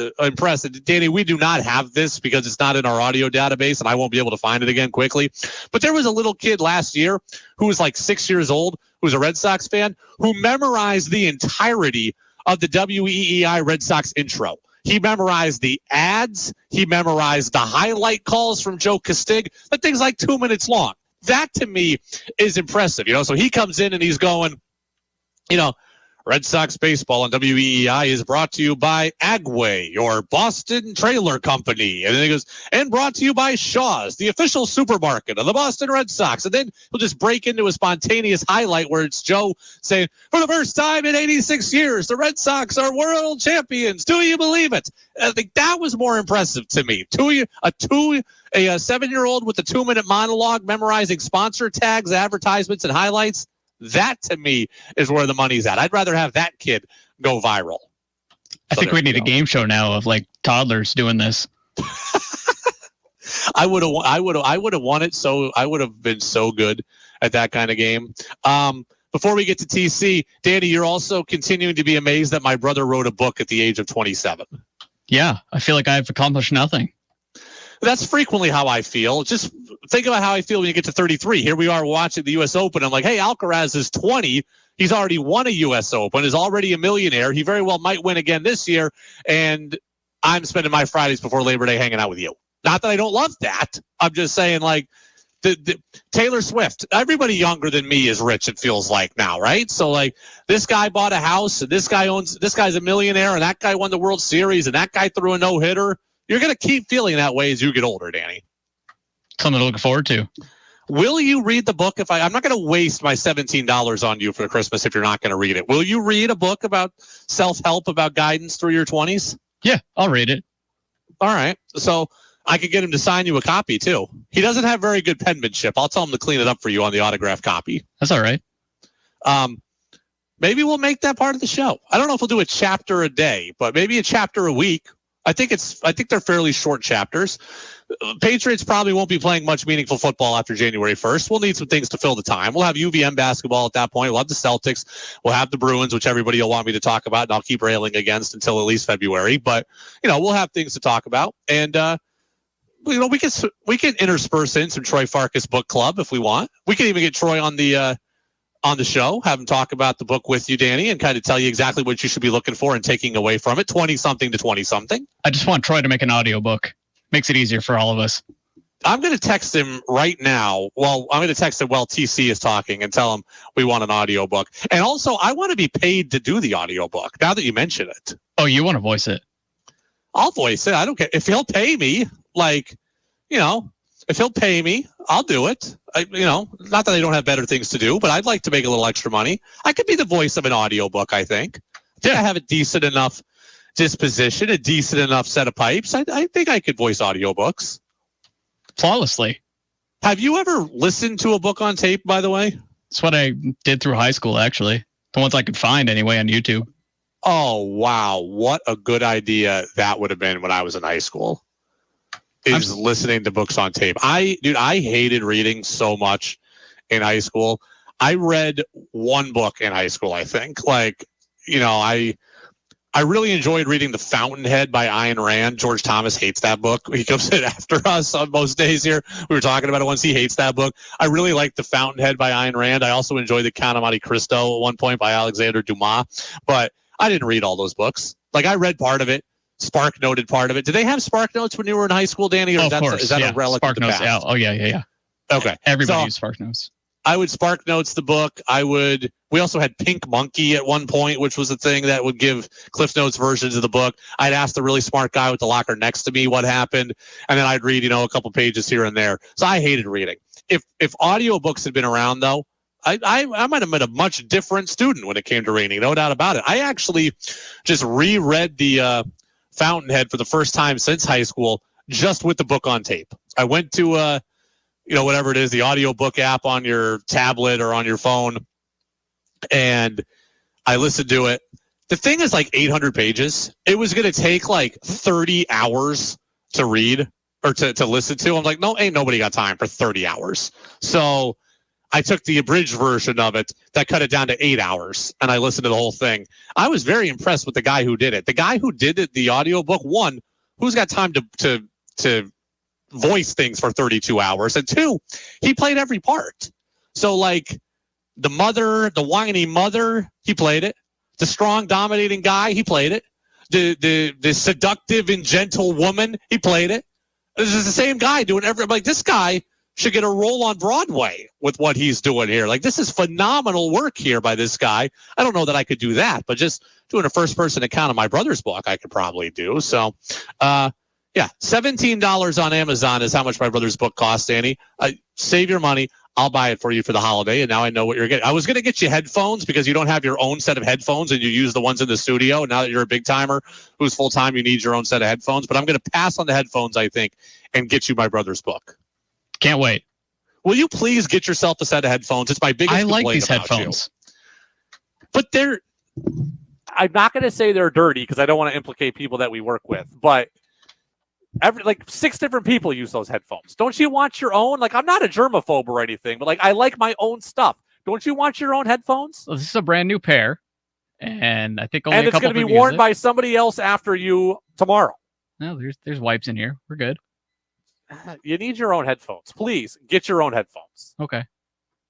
Danny, we do not have this because it's not in our audio database and I won't be able to find it again quickly. But there was a little kid last year who was like 6 years old, who was a Red Sox fan, who memorized the entirety of the WEEI Red Sox intro. He memorized the ads. He memorized the highlight calls from Joe Castig. That thing's like 2 minutes long. That, to me, is impressive. So he comes in and he's going, Red Sox baseball on WEEI is brought to you by Agway, your Boston trailer company. And then he goes, and brought to you by Shaw's, the official supermarket of the Boston Red Sox. And then he'll just break into a spontaneous highlight where it's Joe saying, for the first time in 86 years, the Red Sox are world champions. Do you believe it? I think that was more impressive to me. A 7-year-old with a 2-minute monologue memorizing sponsor tags, advertisements, and highlights. That, to me, is where the money's at. I'd rather have that kid go viral. I think we need a game show now of like toddlers doing this. I would have won it. So I would have been so good at that kind of game. Before we get to TC, Danny, you're also continuing to be amazed that my brother wrote a book at the age of 27. Yeah, I feel like I've accomplished nothing. That's frequently how I feel. Just think about how I feel when you get to 33. Here we are watching the U.S. Open. I'm like, hey, Alcaraz is 20. He's already won a U.S. Open, is already a millionaire. He very well might win again this year. And I'm spending my Fridays before Labor Day hanging out with you. Not that I don't love that. I'm just saying, like, the Taylor Swift, everybody younger than me is rich, it feels like now, right? So, like, this guy bought a house, and this guy's a millionaire, and that guy won the World Series, and that guy threw a no-hitter. You're going to keep feeling that way as you get older, Danny. Something to look forward to. Will you read the book? I'm not going to waste my $17 on you for Christmas if you're not going to read it. Will you read a book about self-help, about guidance through your 20s? Yeah, I'll read it. All right. So I could get him to sign you a copy, too. He doesn't have very good penmanship. I'll tell him to clean it up for you on the autographed copy. That's all right. Maybe we'll make that part of the show. I don't know if we'll do a chapter a day, but maybe a chapter a week. I think they're fairly short chapters. Patriots probably won't be playing much meaningful football after January 1st. We'll need some things to fill the time. We'll have UVM basketball at that point. We'll have the Celtics. We'll have the Bruins, which everybody will want me to talk about, and I'll keep railing against until at least February. But, we'll have things to talk about. And, we can intersperse in some Troy Farkas book club if we want. We can even get Troy on the show, have him talk about the book with you, Danny, and kind of tell you exactly what you should be looking for and taking away from it, 20-something to 20-something. I just want Troy to make an audiobook. Makes it easier for all of us. I'm going to text him right now. Well, I'm going to text him while TC is talking and tell him we want an audiobook. And also, I want to be paid to do the audiobook, now that you mention it. Oh, you want to voice it? I'll voice it. I don't care. If he'll pay me, If he'll pay me, I'll do it. Not that I don't have better things to do, but I'd like to make a little extra money. I could be the voice of an audiobook, I think. I have a decent enough disposition, a decent enough set of pipes. I think I could voice audiobooks. Flawlessly. Have you ever listened to a book on tape, by the way? That's what I did through high school, actually. The ones I could find anyway on YouTube. Oh, wow. What a good idea that would have been when I was in high school. Is listening to books on tape. I hated reading so much in high school. I read one book in high school, I think. I really enjoyed reading The Fountainhead by Ayn Rand. George Thomas hates that book. He comes in after us on most days here. We were talking about it once. He hates that book. I really liked The Fountainhead by Ayn Rand. I also enjoyed The Count of Monte Cristo at one point by Alexander Dumas. But I didn't read all those books. I read part of it. Spark noted part of it. Did they have Spark Notes when you were in high school, Danny? Or of course. Is that a relic Spark of the Notes. past? Oh, yeah. Okay. Everybody used Spark Notes. I would Spark Notes the book. We also had Pink Monkey at one point, which was a thing that would give Cliff Notes versions of the book. I'd ask the really smart guy with the locker next to me what happened, and then I'd read, a couple pages here and there. So I hated reading. If audiobooks had been around, though, I might have been a much different student when it came to reading, no doubt about it. I actually just reread the Fountainhead for the first time since high school, just with the book on tape. I went to whatever it is, the audiobook app on your tablet or on your phone, and I listened to it. The thing is 800 pages. It was going to take 30 hours to read or to listen to. I'm like, no, ain't nobody got time for 30 hours. So I took the abridged version of it that cut it down to 8 hours, and I listened to the whole thing. I was very impressed with the guy who did it. The guy who did it, the audiobook, one, who's got time to voice things for 32 hours, and two, he played every part. So the mother, the whiny mother, he played it. The strong, dominating guy, he played it. The seductive and gentle woman, he played it. This is the same guy doing this guy should get a role on Broadway with what he's doing here. This is phenomenal work here by this guy. I don't know that I could do that, but just doing a first-person account of my brother's book, I could probably do. So, yeah, $17 on Amazon is how much my brother's book costs, Danny. Save your money. I'll buy it for you for the holiday, and now I know what you're getting. I was going to get you headphones because you don't have your own set of headphones, and you use the ones in the studio. And now that you're a big-timer who's full-time, you need your own set of headphones. But I'm going to pass on the headphones, I think, and get you my brother's book. Can't wait. Will you please get yourself a set of headphones? It's my biggest complaint like these about headphones. You. But I'm not going to say they're dirty because I don't want to implicate people that we work with, but 6 different people use those headphones. Don't you want your own? I'm not a germaphobe or anything, but I like my own stuff. Don't you want your own headphones? Well, this is a brand new pair, and I think only and a couple it's going to be worn by somebody else after you tomorrow. No, there's wipes in here. We're good. You need your own headphones. Please get your own headphones. Okay.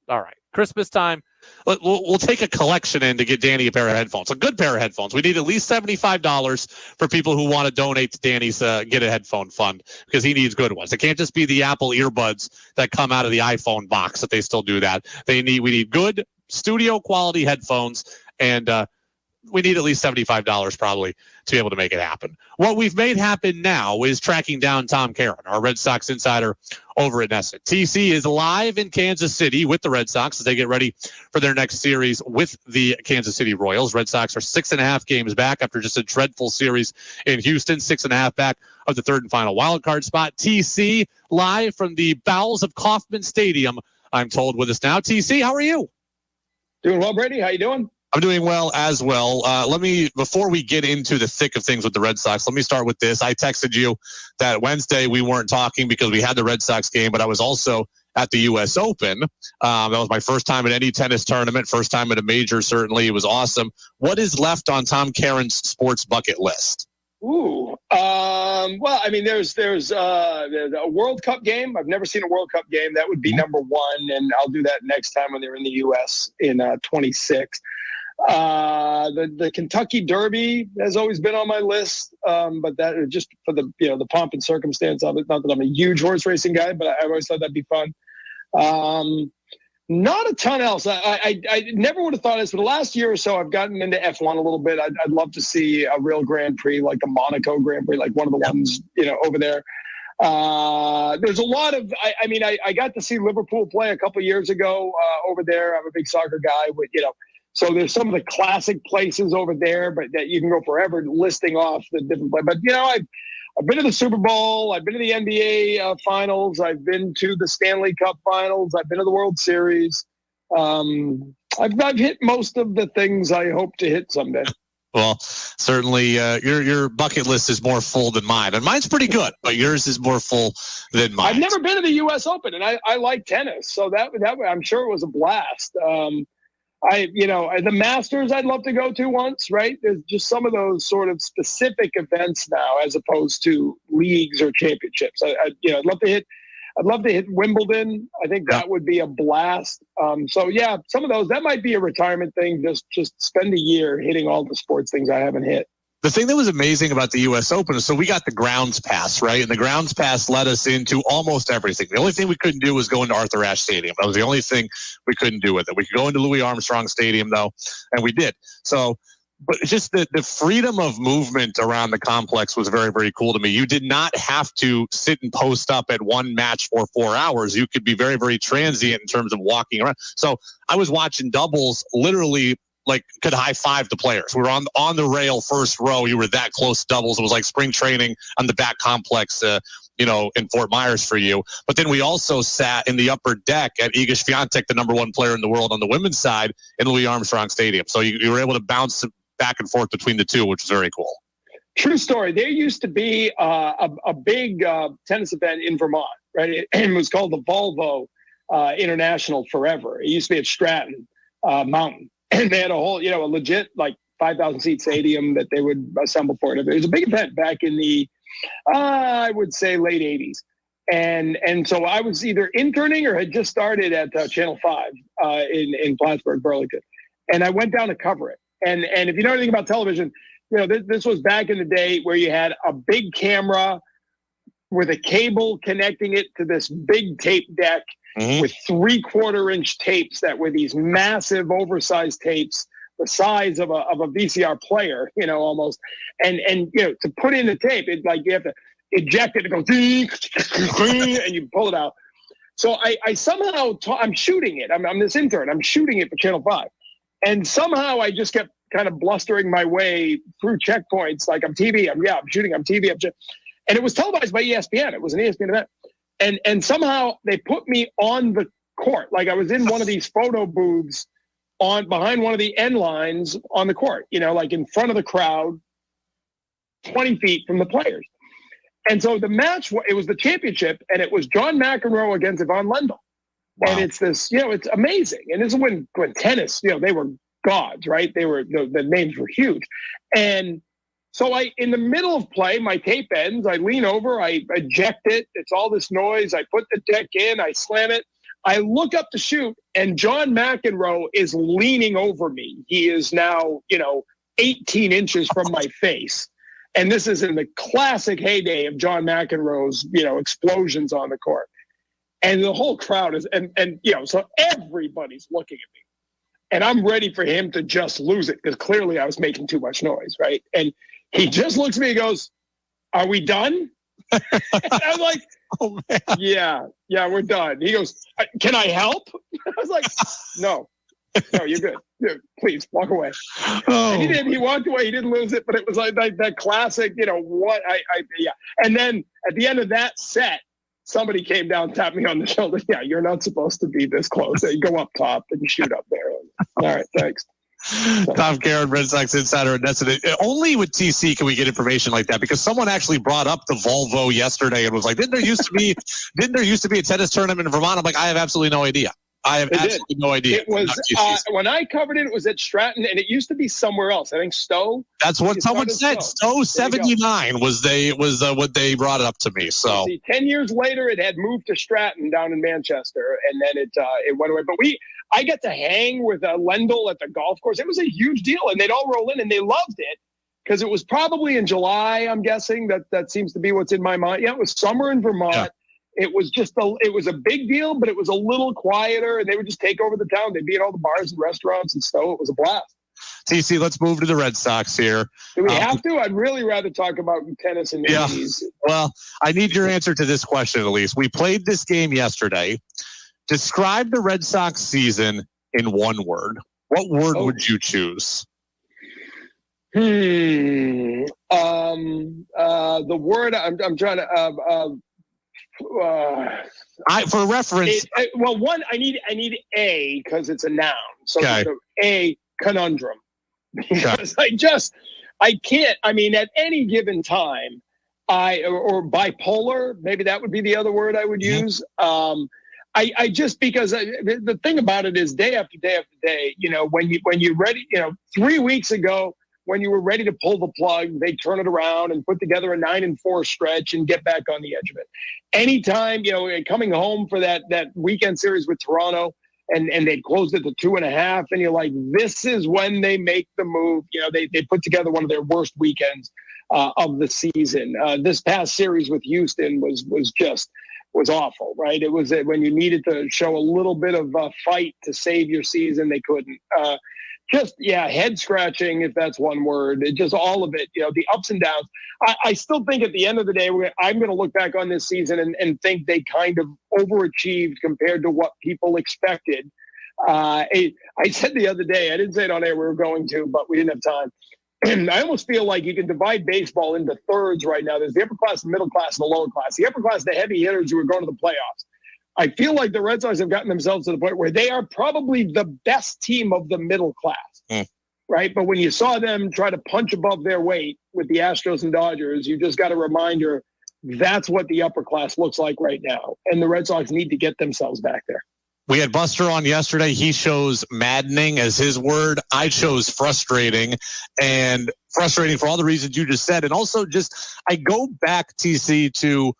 All right. Christmas time. We'll take a collection in to get Danny a pair of headphones, a good pair of headphones. We need at least $75 for people who want to donate to Danny's Get a Headphone Fund because he needs good ones. It can't just be the Apple earbuds that come out of the iPhone box that they still do that. We need good studio quality headphones, and we need at least $75 probably to be able to make it happen. What we've made happen now is tracking down Tom Caron, our Red Sox insider over at NESN. TC is live in Kansas City with the Red Sox as they get ready for their next series with the Kansas City Royals. Red Sox are 6.5 games back after just a dreadful series in Houston, 6.5 back of the third and final wild card spot. TC live from the bowels of Kauffman Stadium, I'm told, with us now. TC, how are you? Doing well, Brady. How you doing? I'm doing well as well. Before we get into the thick of things with the Red Sox, let me start with this. I texted you that Wednesday we weren't talking because we had the Red Sox game, but I was also at the U.S. Open. That was my first time at any tennis tournament, first time at a major, certainly. It was awesome. What is left on Tom Caron's sports bucket list? Well, I mean, there's a World Cup game. I've never seen a World Cup game. That would be number one, and I'll do that next time when they're in the U.S. in 26. The Kentucky Derby has always been on my list, but that just for the pomp and circumstance of it. Not that I'm a huge horse racing guy, but I always thought that'd be fun. Not a ton else. I never would have thought this, but the last year or so I've gotten into F1 a little bit. I'd love to see a real Grand Prix, like the Monaco Grand Prix, like one of the ones over there. There's a lot of, I got to see Liverpool play a couple years ago over there. I'm a big soccer guy, but so there's some of the classic places over there, but that you can go forever listing off the different places. But I've been to the Super Bowl. I've been to the NBA finals. I've been to the Stanley Cup finals. I've been to the World Series. I've hit most of the things I hope to hit someday. Well, certainly your bucket list is more full than mine, and mine's pretty good, but yours is more full than mine. I've never been to the U.S. Open, and I like tennis, so that I'm sure it was a blast. The Masters I'd love to go to once, right? There's just some of those sort of specific events now, as opposed to leagues or championships. I'd love to hit Wimbledon. I think that would be a blast. Some of those, that might be a retirement thing. Just spend a year hitting all the sports things I haven't hit. The thing that was amazing about the U.S. Open is, so we got the grounds pass, right? And the grounds pass led us into almost everything. The only thing we couldn't do was go into Arthur Ashe Stadium. That was the only thing we couldn't do with it. We could go into Louis Armstrong Stadium, though, and we did. So, but just the freedom of movement around the complex was very, very cool to me. You did not have to sit and post up at one match for 4 hours. You could be very, very transient in terms of walking around. So I was watching doubles, literally could high five the players. We were on the rail first row. You were that close to doubles. It was like spring training on the back complex, in Fort Myers for you. But then we also sat in the upper deck at Iga Swiatek, the number one player in the world on the women's side, in Louis Armstrong Stadium. So you were able to bounce back and forth between the two, which is very cool. True story. There used to be a big tennis event in Vermont, right? It was called the Volvo International forever. It used to be at Stratton Mountain. And they had a whole, a legit 5,000 seat stadium that they would assemble for it. It was a big event back in the, I would say, late 80s. And so I was either interning or had just started at Channel 5 in Plattsburgh, Burlington. And I went down to cover it. And if you know anything about television, this was back in the day where you had a big camera with a cable connecting it to this big tape deck. Mm-hmm. With 3/4-inch tapes that were these massive, oversized tapes, the size of a VCR player, almost. And to put in the tape, you have to eject it. It goes, and you pull it out. So I somehow, I'm shooting it. I'm this intern. I'm shooting it for Channel 5. And somehow I just kept kind of blustering my way through checkpoints. Like, I'm TV. I'm shooting. I'm TV. And it was televised by ESPN. It was an ESPN event. And somehow they put me on the court. Like, I was in one of these photo booths behind one of the end lines on the court, in front of the crowd, 20 feet from the players. And so the match, it was the championship, and it was John McEnroe against Yvonne Lendl. Wow. And it's this, it's amazing. And this is when tennis, they were gods, right? They were, the names were huge. And so in the middle of play, my tape ends. I lean over, I eject it. It's all this noise. I put the deck in, I slam it. I look up to shoot, and John McEnroe is leaning over me. He is now, 18 inches from my face. And this is in the classic heyday of John McEnroe's, explosions on the court. And the whole crowd is, so everybody's looking at me. And I'm ready for him to just lose it, because clearly I was making too much noise, right? And he just looks at me and goes, "Are we done?" And I'm like, "Oh man, yeah, we're done." He goes, "Can I help?" I was like, No, you're good. Please walk away." Oh. And he did. He walked away. He didn't lose it, but it was like that classic, And then at the end of that set, somebody came down, tapped me on the shoulder. "Yeah, you're not supposed to be this close. You go up top and you shoot up there." All right, thanks. Tom Caron, Red Sox insider at NESN. Only with TC can we get information like that, because someone actually brought up the Volvo yesterday and was like, didn't there used to be a tennis tournament in Vermont? I'm like, I have absolutely no idea. I have absolutely no idea. It was when I covered it, it was at Stratton, and it used to be somewhere else. I think Stowe. That's what someone said. Stowe 79 was what they brought up to me. So 10 years later, it had moved to Stratton down in Manchester, and then it went away. But I got to hang with Lendl at the golf course. It was a huge deal, and they'd all roll in, and they loved it because it was probably in July. I'm guessing that seems to be what's in my mind. Yeah, it was summer in Vermont. Yeah. It was it was a big deal, but it was a little quieter, and they would just take over the town. They'd be at all the bars and restaurants and stuff. It was a blast. TC, let's move to the Red Sox here. Do we have to? I'd really rather talk about tennis and Yankees. Well, I need your answer to this question, at least. We played this game yesterday. Describe the Red Sox season in one word. What word would you choose? The word I'm trying to. For reference, I need a because it's a noun. So a conundrum. Because I can't. I mean, at any given time, or bipolar. Maybe that would be the other word I would use. I just because the thing about it is day after day after day. When you're ready. 3 weeks ago, when you were ready to pull the plug, they turn it around and put together a 9-4 stretch and get back on the edge of it. Anytime, coming home for that weekend series with Toronto and they closed it to 2.5, and you're like, this is when they make the move. They put together one of their worst weekends of the season. This past series with Houston was awful, right? It was when you needed to show a little bit of a fight to save your season, they couldn't. Head scratching, if that's one word. Just all of it, the ups and downs. I still think at the end of the day, I'm going to look back on this season and think they kind of overachieved compared to what people expected. I said the other day, I didn't say it on air, we were going to, but we didn't have time. And I almost feel like you can divide baseball into thirds right now. There's the upper class, the middle class, and the lower class. The upper class, the heavy hitters who are going to the playoffs. I feel like the Red Sox have gotten themselves to the point where they are probably the best team of the middle class, right? But when you saw them try to punch above their weight with the Astros and Dodgers, you just got a reminder that's what the upper class looks like right now. And the Red Sox need to get themselves back there. We had Buster on yesterday. He chose maddening as his word. I chose frustrating, and frustrating for all the reasons you just said. And also I go back, TC, to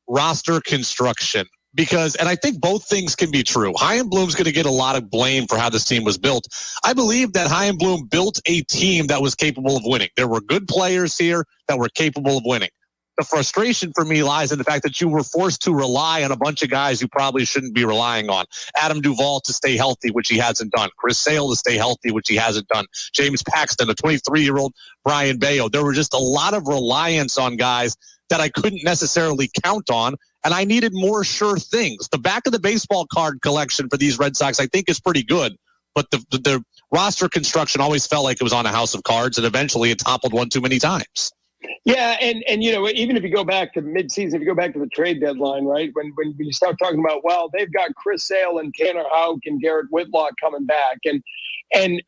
roster construction. And I think both things can be true. Chaim Bloom's going to get a lot of blame for how this team was built. I believe that Chaim Bloom built a team that was capable of winning. There were good players here that were capable of winning. The frustration for me lies in the fact that you were forced to rely on a bunch of guys you probably shouldn't be relying on. Adam Duvall to stay healthy, which he hasn't done. Chris Sale to stay healthy, which he hasn't done. James Paxton, a 23-year-old Brian Bayo. There were just a lot of reliance on guys that I couldn't necessarily count on, and I needed more sure things. The back of the baseball card collection for these Red Sox, I think, is pretty good, but the roster construction always felt like it was on a house of cards, and eventually it toppled one too many times. Yeah, and even if you go back to midseason, if you go back to the trade deadline, right, when you start talking about, well, they've got Chris Sale and Tanner Houck and Garrett Whitlock coming back, and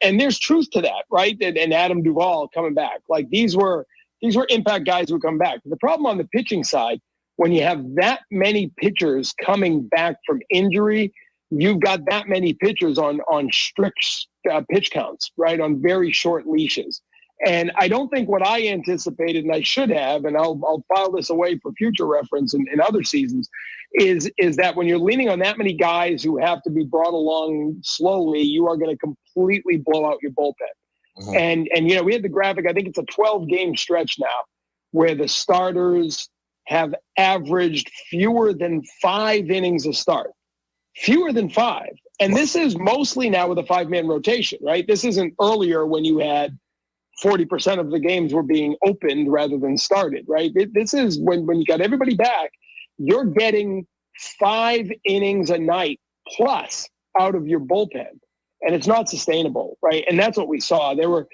there's truth to that, right, and Adam Duvall coming back. Like these were impact guys who come back. The problem on the pitching side, when you have that many pitchers coming back from injury, you've got that many pitchers on strict pitch counts, right, on very short leashes. And I don't think what I anticipated, and I should have, and I'll file this away for future reference in other seasons, is that when you're leaning on that many guys who have to be brought along slowly, you are going to completely blow out your bullpen. Mm-hmm. And we had the graphic, I think it's a 12-game stretch now, where the starters have averaged fewer than 5 innings a start. Fewer than 5. And this is mostly now with a 5-man rotation, right? This isn't earlier when you had 40% of the games were being opened rather than started, right? This is when you got everybody back, you're getting 5 innings a night plus out of your bullpen. And it's not sustainable, right? And that's what we saw. There were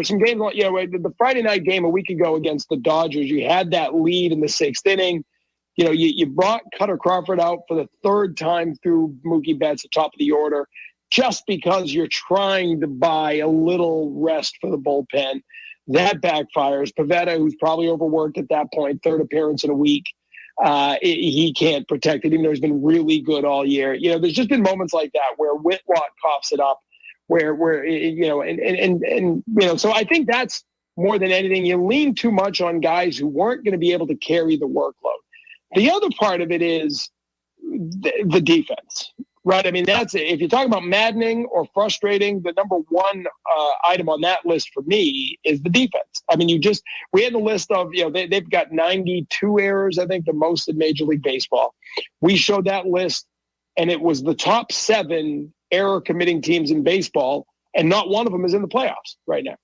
some games, the Friday night game a week ago against the Dodgers, you had that lead in the 6th inning. You brought Cutter Crawford out for the 3rd time through Mookie Betts at top of the order, just because you're trying to buy a little rest for the bullpen. That backfires. Pivetta, who's probably overworked at that point, 3rd appearance in a week, he can't protect it, even though he's been really good all year. There's just been moments like that where Whitlock coughs it up, where so I think that's more than anything, you lean too much on guys who weren't going to be able to carry the workload. The other part of it is the defense, right? I mean, that's it. If you're talking about maddening or frustrating, the number one item on that list for me is the defense. I mean, we had the list of, they've got 92 errors, I think the most in Major League Baseball. We showed that list, and it was the top 7 error committing teams in baseball and not one of them is in the playoffs right now.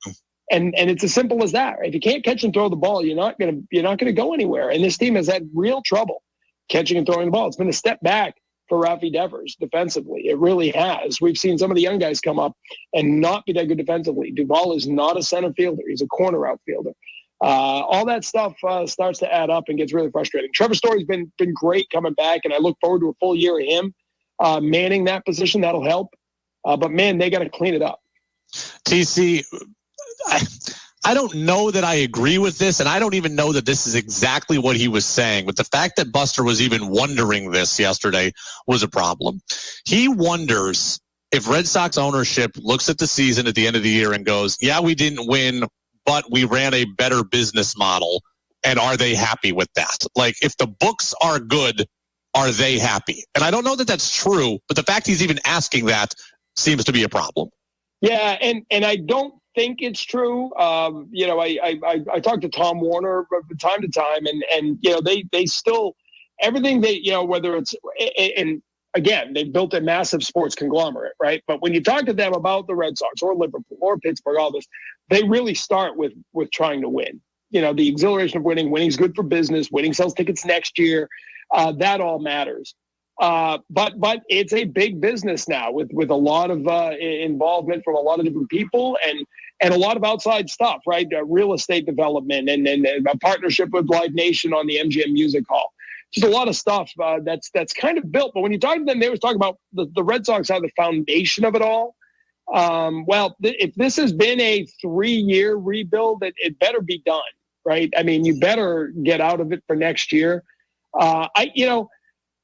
And it's as simple as that. Right? If you can't catch and throw the ball, you're not gonna go anywhere. And this team has had real trouble catching and throwing the ball. It's been a step back for Rafi Devers defensively. It really has. We've seen some of the young guys come up and not be that good defensively. Duvall is not a center fielder. He's a corner outfielder. All that stuff starts to add up and gets really frustrating. Trevor Story's been great coming back, and I look forward to a full year of him manning that position. That'll help. But, man, they got to clean it up. TC, I don't know that I agree with this, and I don't even know that this is exactly what he was saying. But the fact that Buster was even wondering this yesterday was a problem. He wonders if Red Sox ownership looks at the season at the end of the year and goes, yeah, we didn't win, but we ran a better business model, and are they happy with that? Like, if the books are good, are they happy? And I don't know that that's true, but the fact he's even asking that seems to be a problem. Yeah, and I don't think it's true. I talk to Tom Warner from time to time, and they still, everything they, whether it's, and again, they built a massive sports conglomerate, right? But when you talk to them about the Red Sox or Liverpool or Pittsburgh, all this, they really start with trying to win. The exhilaration of winning. Winning's good for business. Winning sells tickets next year. That all matters. But it's a big business now with a lot of involvement from a lot of different people and a lot of outside stuff, right? Real estate development and a partnership with Live Nation on the MGM Music Hall. Just a lot of stuff that's kind of built. But when you talk to them, they always talk about the Red Sox are the foundation of it all. If this has been a 3-year rebuild, it better be done, right? I mean, you better get out of it for next year.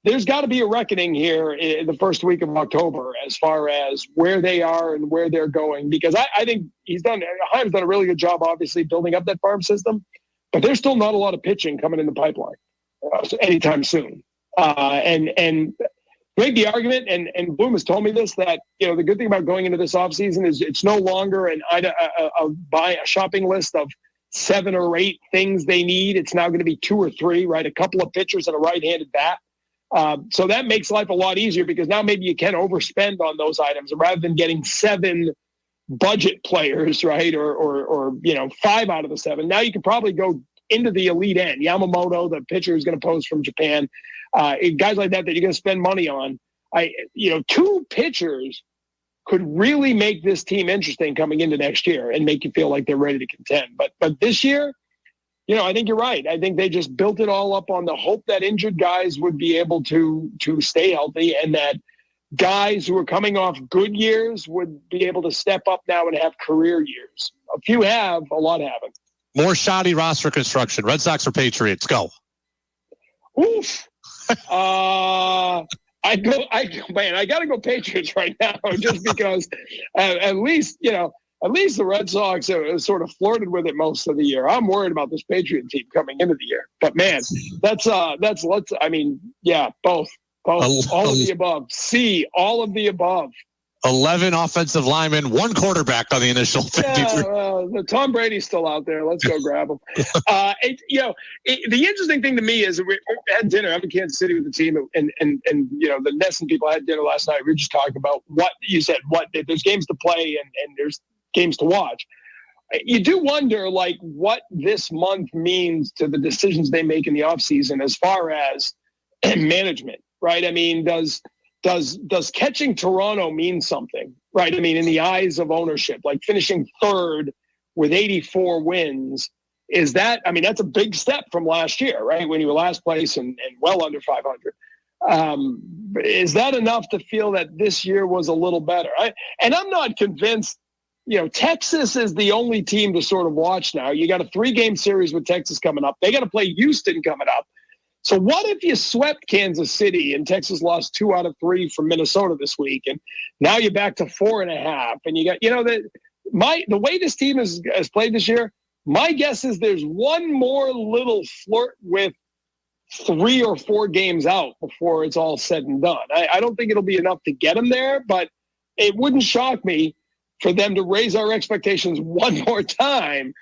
There's got to be a reckoning here in the first week of October as far as where they are and where they're going, because I think Chaim's done a really good job, obviously, building up that farm system, but there's still not a lot of pitching coming in the pipeline anytime soon. And make the argument, and Bloom has told me this, that the good thing about going into this offseason is it's no longer a shopping list of 7 or 8 things they need. It's now going to be 2 or 3, right? A couple of pitchers and a right-handed bat. So that makes life a lot easier because now maybe you can overspend on those items rather than getting 7 budget players, right? Or 5 out of the 7. Now you can probably go into the elite end. Yamamoto, the pitcher who's going to pose from Japan, guys like that you're going to spend money on. 2 pitchers could really make this team interesting coming into next year and make you feel like they're ready to contend. But this year, I think you're right. I think they just built it all up on the hope that injured guys would be able to stay healthy and that guys who are coming off good years would be able to step up now and have career years. A few have, a lot haven't. More shoddy roster construction. Red Sox or Patriots? Go. Oof. I got to go Patriots right now just because at least the Red Sox have sort of flirted with it most of the year. I'm worried about this Patriot team coming into the year. But man, both. All of the above. All of the above. 11 offensive linemen, 1 quarterback on the initial 53. The Tom Brady's still out there. Let's go grab him. The interesting thing to me is we had dinner. I'm in Kansas City with the team, and the NESN people had dinner last night. We were just talking about what you said. There's games to play and there's games to watch. You do wonder, like, what this month means to the decisions they make in the offseason as far as management, right? I mean, does catching Toronto mean something, right? I mean, in the eyes of ownership, like finishing 3rd with 84 wins, that's a big step from last year, right? When you were last place and well under 500. Is that enough to feel that this year was a little better? And I'm not convinced. Texas is the only team to sort of watch now. You got a 3-game series with Texas coming up. They got to play Houston coming up. So what if you swept Kansas City and Texas lost 2 out of 3 from Minnesota this week, and now you're back to 4.5, and you got the way this team has played this year. My guess is there's one more little flirt with 3 or 4 games out before it's all said and done. I don't think it'll be enough to get them there, but it wouldn't shock me for them to raise our expectations one more time,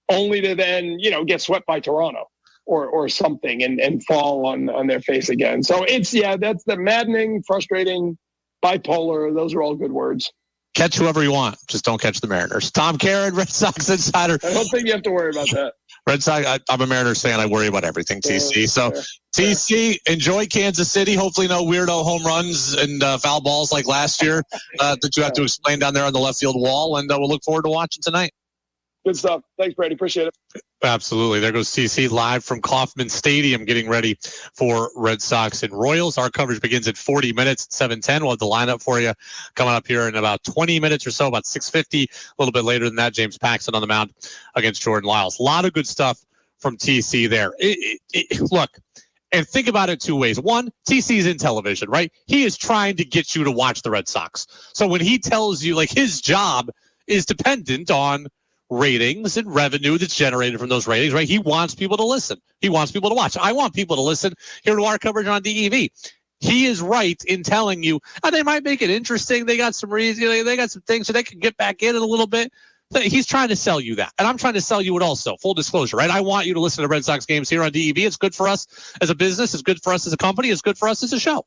only to then get swept by Toronto. Or something and fall on their face again. So that's the maddening, frustrating, bipolar. Those are all good words. Catch whoever you want. Just don't catch the Mariners. Tom Caron, Red Sox Insider. I don't think you have to worry about that. Red Sox, I'm a Mariners fan. I worry about everything, TC. So, TC, enjoy Kansas City. Hopefully no weirdo home runs and foul balls like last year that you have to explain down there on the left field wall. And we'll look forward to watching tonight. Good stuff. Thanks, Brady. Appreciate it. Absolutely. There goes TC live from Kauffman Stadium getting ready for Red Sox and Royals. Our coverage begins at 40 minutes, 7:10. We'll have the lineup for you coming up here in about 20 minutes or so, about 6:50. A little bit later than that, James Paxton on the mound against Jordan Lyles. A lot of good stuff from TC there. Look, and think about it two ways. One, TC's in television, right? He is trying to get you to watch the Red Sox. So when he tells you, like, his job is dependent on ratings and revenue that's generated from those ratings, right? He wants people to listen. He wants people to watch. I want people to listen here to our coverage on DEV. He is right in telling you, they might make it interesting. They got some reasons, they got some things so they can get back in it a little bit. He's trying to sell you that. And I'm trying to sell you it also. Full disclosure, right? I want you to listen to Red Sox games here on DEV. It's good for us as a business. It's good for us as a company. It's good for us as a show.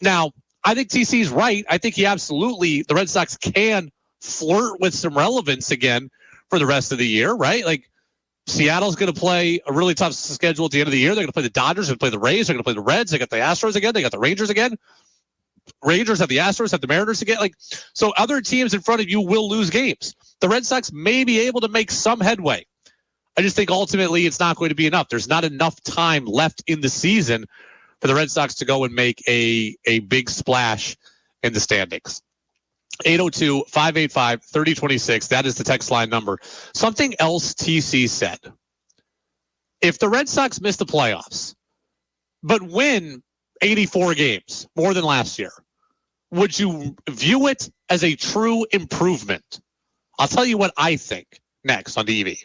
Now, I think TC's right. I think the Red Sox can flirt with some relevance again for the rest of the year, right? Like, Seattle's going to play a really tough schedule at the end of the year. They're going to play the Dodgers. They're going to play the Rays. They're going to play the Reds. They got the Astros again. They got the Rangers again. Rangers have the Astros, have the Mariners again. Like, so other teams in front of you will lose games. The Red Sox may be able to make some headway. I just think ultimately it's not going to be enough. There's not enough time left in the season for the Red Sox to go and make a big splash in the standings. 802-585-3026. That is the text line number. Something else TC said. If the Red Sox miss the playoffs, but win 84 games, more than last year, would you view it as a true improvement? I'll tell you what I think next on DEV.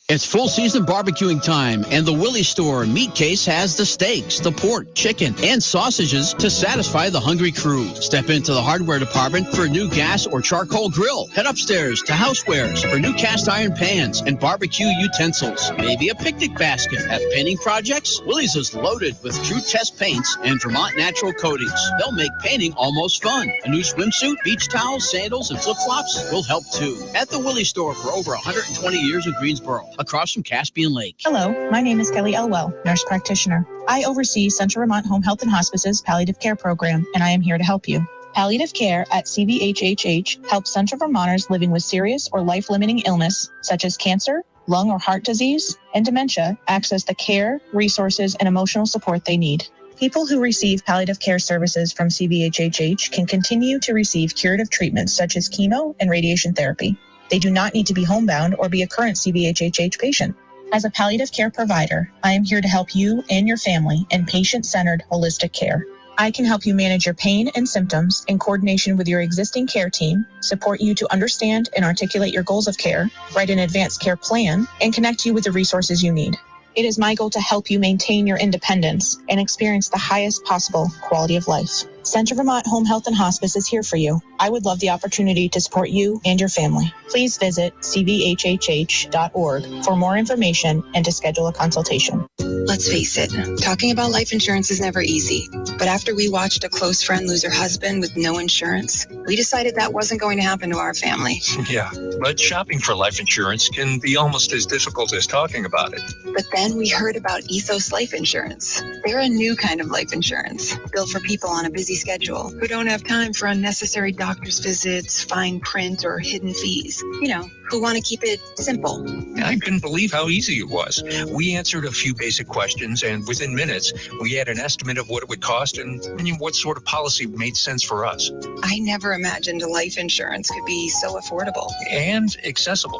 It's full season barbecuing time, and the Willie Store meat case has the steaks, the pork, chicken, and sausages to satisfy the hungry crew. Step into the hardware department for a new gas or charcoal grill. Head upstairs to housewares for new cast iron pans and barbecue utensils. Maybe a picnic basket. Have painting projects? Willie's is loaded with True Test paints and Vermont natural coatings. They'll make painting almost fun. A new swimsuit, beach towels, sandals, and flip-flops will help too. At the Willie Store for over 120 years in Greensboro, across from Caspian Lake. Hello, my name is Kelly Elwell, nurse practitioner. I oversee Central Vermont Home Health and Hospice's palliative care program, and I am here to help you. Palliative care at CVHHH helps Central Vermonters living with serious or life-limiting illness, such as cancer, lung or heart disease, and dementia, access the care, resources, and emotional support they need. People who receive palliative care services from CVHHH can continue to receive curative treatments such as chemo and radiation therapy. They do not need to be homebound or be a current CVHHH patient. As a palliative care provider, I am here to help you and your family in patient-centered holistic care. I can help you manage your pain and symptoms in coordination with your existing care team, support you to understand and articulate your goals of care, write an advanced care plan, and connect you with the resources you need. It is my goal to help you maintain your independence and experience the highest possible quality of life. Central Vermont Home Health and Hospice is here for you. I would love the opportunity to support you and your family. Please visit cvhhh.org for more information and to schedule a consultation. Let's face it, talking about life insurance is never easy. But after we watched a close friend lose her husband with no insurance, we decided that wasn't going to happen to our family. Yeah, but shopping for life insurance can be almost as difficult as talking about it. But then we heard about Ethos Life Insurance. They're a new kind of life insurance, built for people on a busy schedule who don't have time for unnecessary doctor's visits, fine print, or hidden fees. You know, who want to keep it simple. I couldn't believe how easy it was. We answered a few basic questions, and within minutes, we had an estimate of what it would cost and what sort of policy made sense for us. I never imagined a life insurance could be so affordable. And accessible.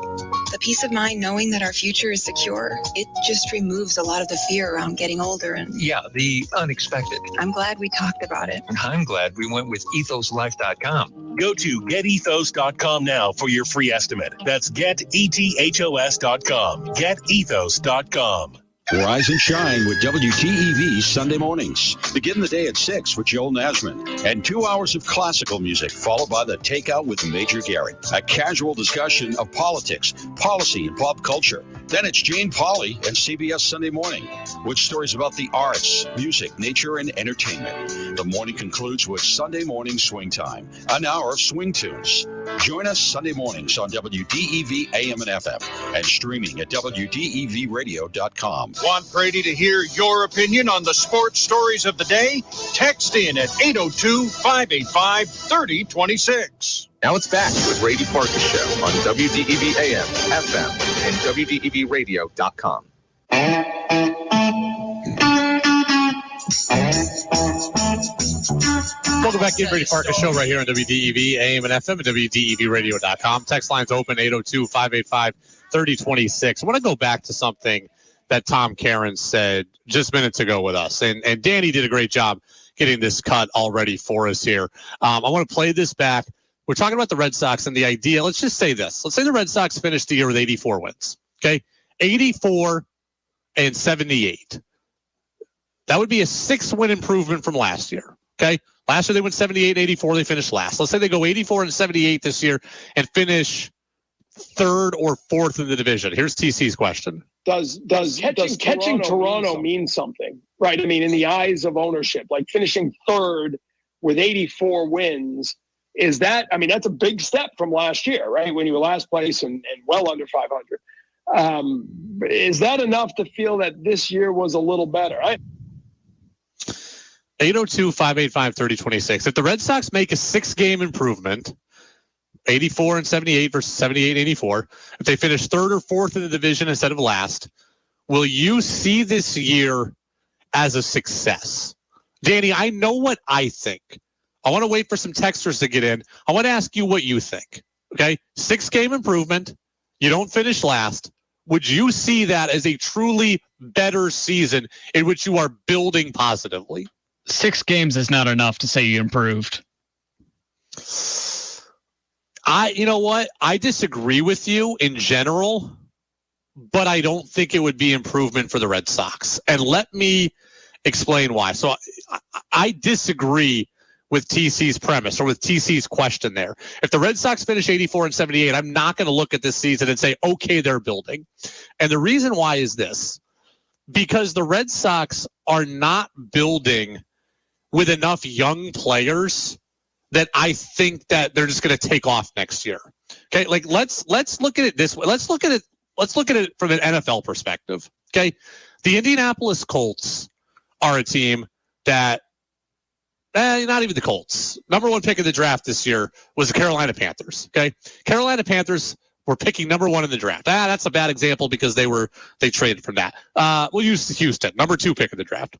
The peace of mind knowing that our future is secure, it just removes a lot of the fear around getting older and... Yeah, the unexpected. I'm glad we talked about it. I'm glad we went with ethoslife.com. Go to getethos.com now for your free estimate. That's getethos.com. Getethos.com. Rise and shine with WTEV Sunday mornings. Begin the day at 6 with Joel Nasman and 2 hours of classical music, followed by the Takeout with Major Garrett. A casual discussion of politics, policy, and pop culture. Then it's Jane Pauley and CBS Sunday Morning with stories about the arts, music, nature, and entertainment. The morning concludes with Sunday Morning Swing Time, an hour of swing tunes. Join us Sunday mornings on WDEV AM and FM and streaming at WDEVradio.com. Want Brady to hear your opinion on the sports stories of the day? Text in at 802-585-3026. Now it's back to the Brady Farkas Show on WDEV AM, FM, and WDEVradio.com. Welcome back to the Brady Farkas Show right here on WDEV AM and FM and WDEVradio.com. Text lines open 802-585-3026. I want to go back to something that Tom Caron said just minutes ago with us. And Danny did a great job getting this cut already for us here. I want to play this back. We're talking about the Red Sox and the idea. Let's just say this. Let's say the Red Sox finished the year with 84 wins. Okay? 84 and 78. That would be a 6-win improvement from last year. Okay? Last year they went 78 and 84. They finished last. Let's say they go 84 and 78 this year and finish third or fourth in the division. Here's TC's question. Does catching Toronto mean something? Right? I mean, in the eyes of ownership, like finishing third with 84 wins, is that, I mean, that's a big step from last year, right? When you were last place and well under 500. Is that enough to feel that this year was a little better? 802-585-3026. If the Red Sox make a 6-game improvement, 84 and 78 versus 78 and 84, if they finish third or fourth in the division instead of last, will you see this year as a success? Danny, I know what I think. I want to wait for some texters to get in. I want to ask you what you think. Okay? 6-game improvement. You don't finish last. Would you see that as a truly better season in which you are building positively? 6 games is not enough to say you improved. You know what? I disagree with you in general, but I don't think it would be improvement for the Red Sox. And let me explain why. So I disagree with TC's premise or with TC's question there. If the Red Sox finish 84 and 78, I'm not going to look at this season and say, okay, they're building. And the reason why is this, because the Red Sox are not building with enough young players that I think that they're just going to take off next year. Okay. Like let's look at it this way. Let's look at it from an NFL perspective. Okay. The Indianapolis Colts are a team that, not even the Colts. Number 1 pick of the draft this year was the Carolina Panthers. Okay. Carolina Panthers were picking number 1 in the draft. That's a bad example because they traded from that. We'll use Houston, number 2 pick of the draft.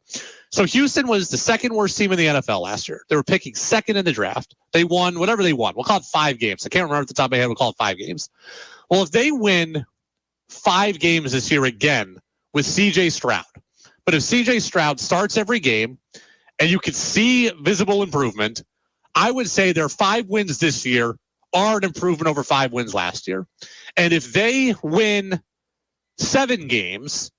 So Houston was the second worst team in the NFL last year. They were picking second in the draft. They won whatever they won. We'll call it 5 games. I can't remember at the top of my head. We'll call it 5 games. Well, if they win 5 games this year again with C.J. Stroud, but if C.J. Stroud starts every game and you could see visible improvement, I would say their 5 wins this year are an improvement over 5 wins last year. And if they win 7 games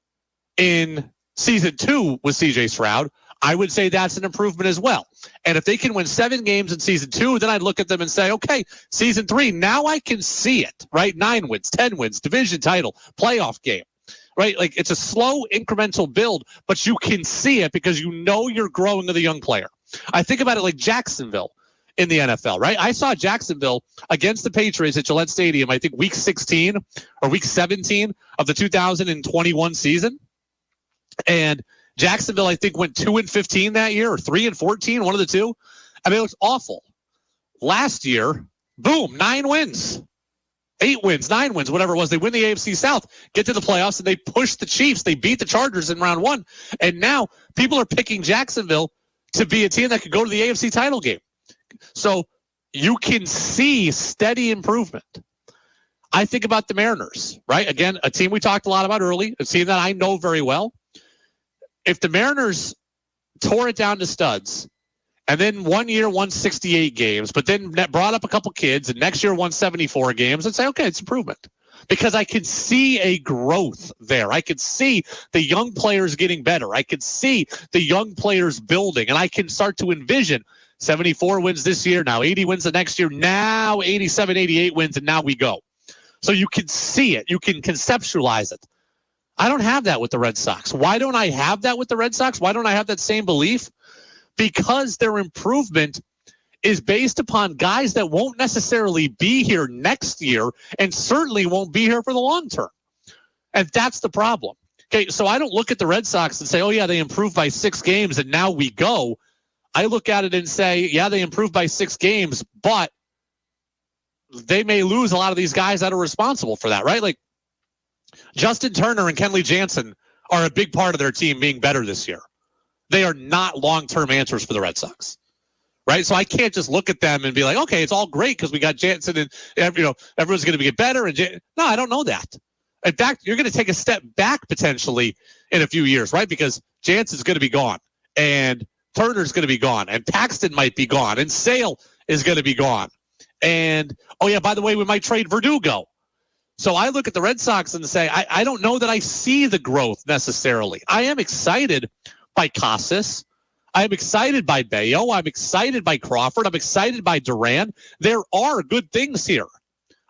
in season 2 with CJ Stroud, I would say that's an improvement as well. And if they can win 7 games in season 2, then I'd look at them and say, okay, season 3, now I can see it, right? 9 wins, 10 wins, division title, playoff game, right? Like it's a slow incremental build, but you can see it because you know you're growing with a young player. I think about it like Jacksonville in the NFL, right? I saw Jacksonville against the Patriots at Gillette Stadium, I think week 16 or week 17 of the 2021 season. And Jacksonville, I think, went 2-15 that year or 3-14, one of the two. I mean, it was awful. Last year, boom, 9 wins, 8 wins, 9 wins, whatever it was. They win the AFC South, get to the playoffs, and they push the Chiefs. They beat the Chargers in round 1. And now people are picking Jacksonville to be a team that could go to the AFC title game. So you can see steady improvement. I think about the Mariners, right? Again, a team we talked a lot about early, a team that I know very well. If the Mariners tore it down to studs and then one year won 68 games, but then brought up a couple kids and next year won 74 games, I'd say, okay, it's improvement. Because I could see a growth there. I could see the young players getting better. I could see the young players building, and I can start to envision 74 wins this year, now 80 wins the next year, now 87, 88 wins, and now we go. So you can see it. You can conceptualize it. I don't have that with the Red Sox. Why don't I have that with the Red Sox? Why don't I have that same belief? Because their improvement is based upon guys that won't necessarily be here next year and certainly won't be here for the long term. And that's the problem. Okay, so I don't look at the Red Sox and say, oh, yeah, they improved by 6 games and now we go. I look at it and say, yeah, they improved by 6 games, but they may lose a lot of these guys that are responsible for that, right? Like Justin Turner and Kenley Jansen are a big part of their team being better this year. They are not long-term answers for the Red Sox, right? So I can't just look at them and be like, okay, it's all great because we got Jansen and everyone's going to get better. No, I don't know that. In fact, you're going to take a step back potentially in a few years, right? Because Jansen's going to be gone and Turner's going to be gone and Paxton might be gone and Sale is going to be gone. And, oh, yeah, by the way, we might trade Verdugo. So I look at the Red Sox and say, I don't know that I see the growth necessarily. I am excited by Casas. I'm excited by Bayo. I'm excited by Crawford. I'm excited by Duran. There are good things here.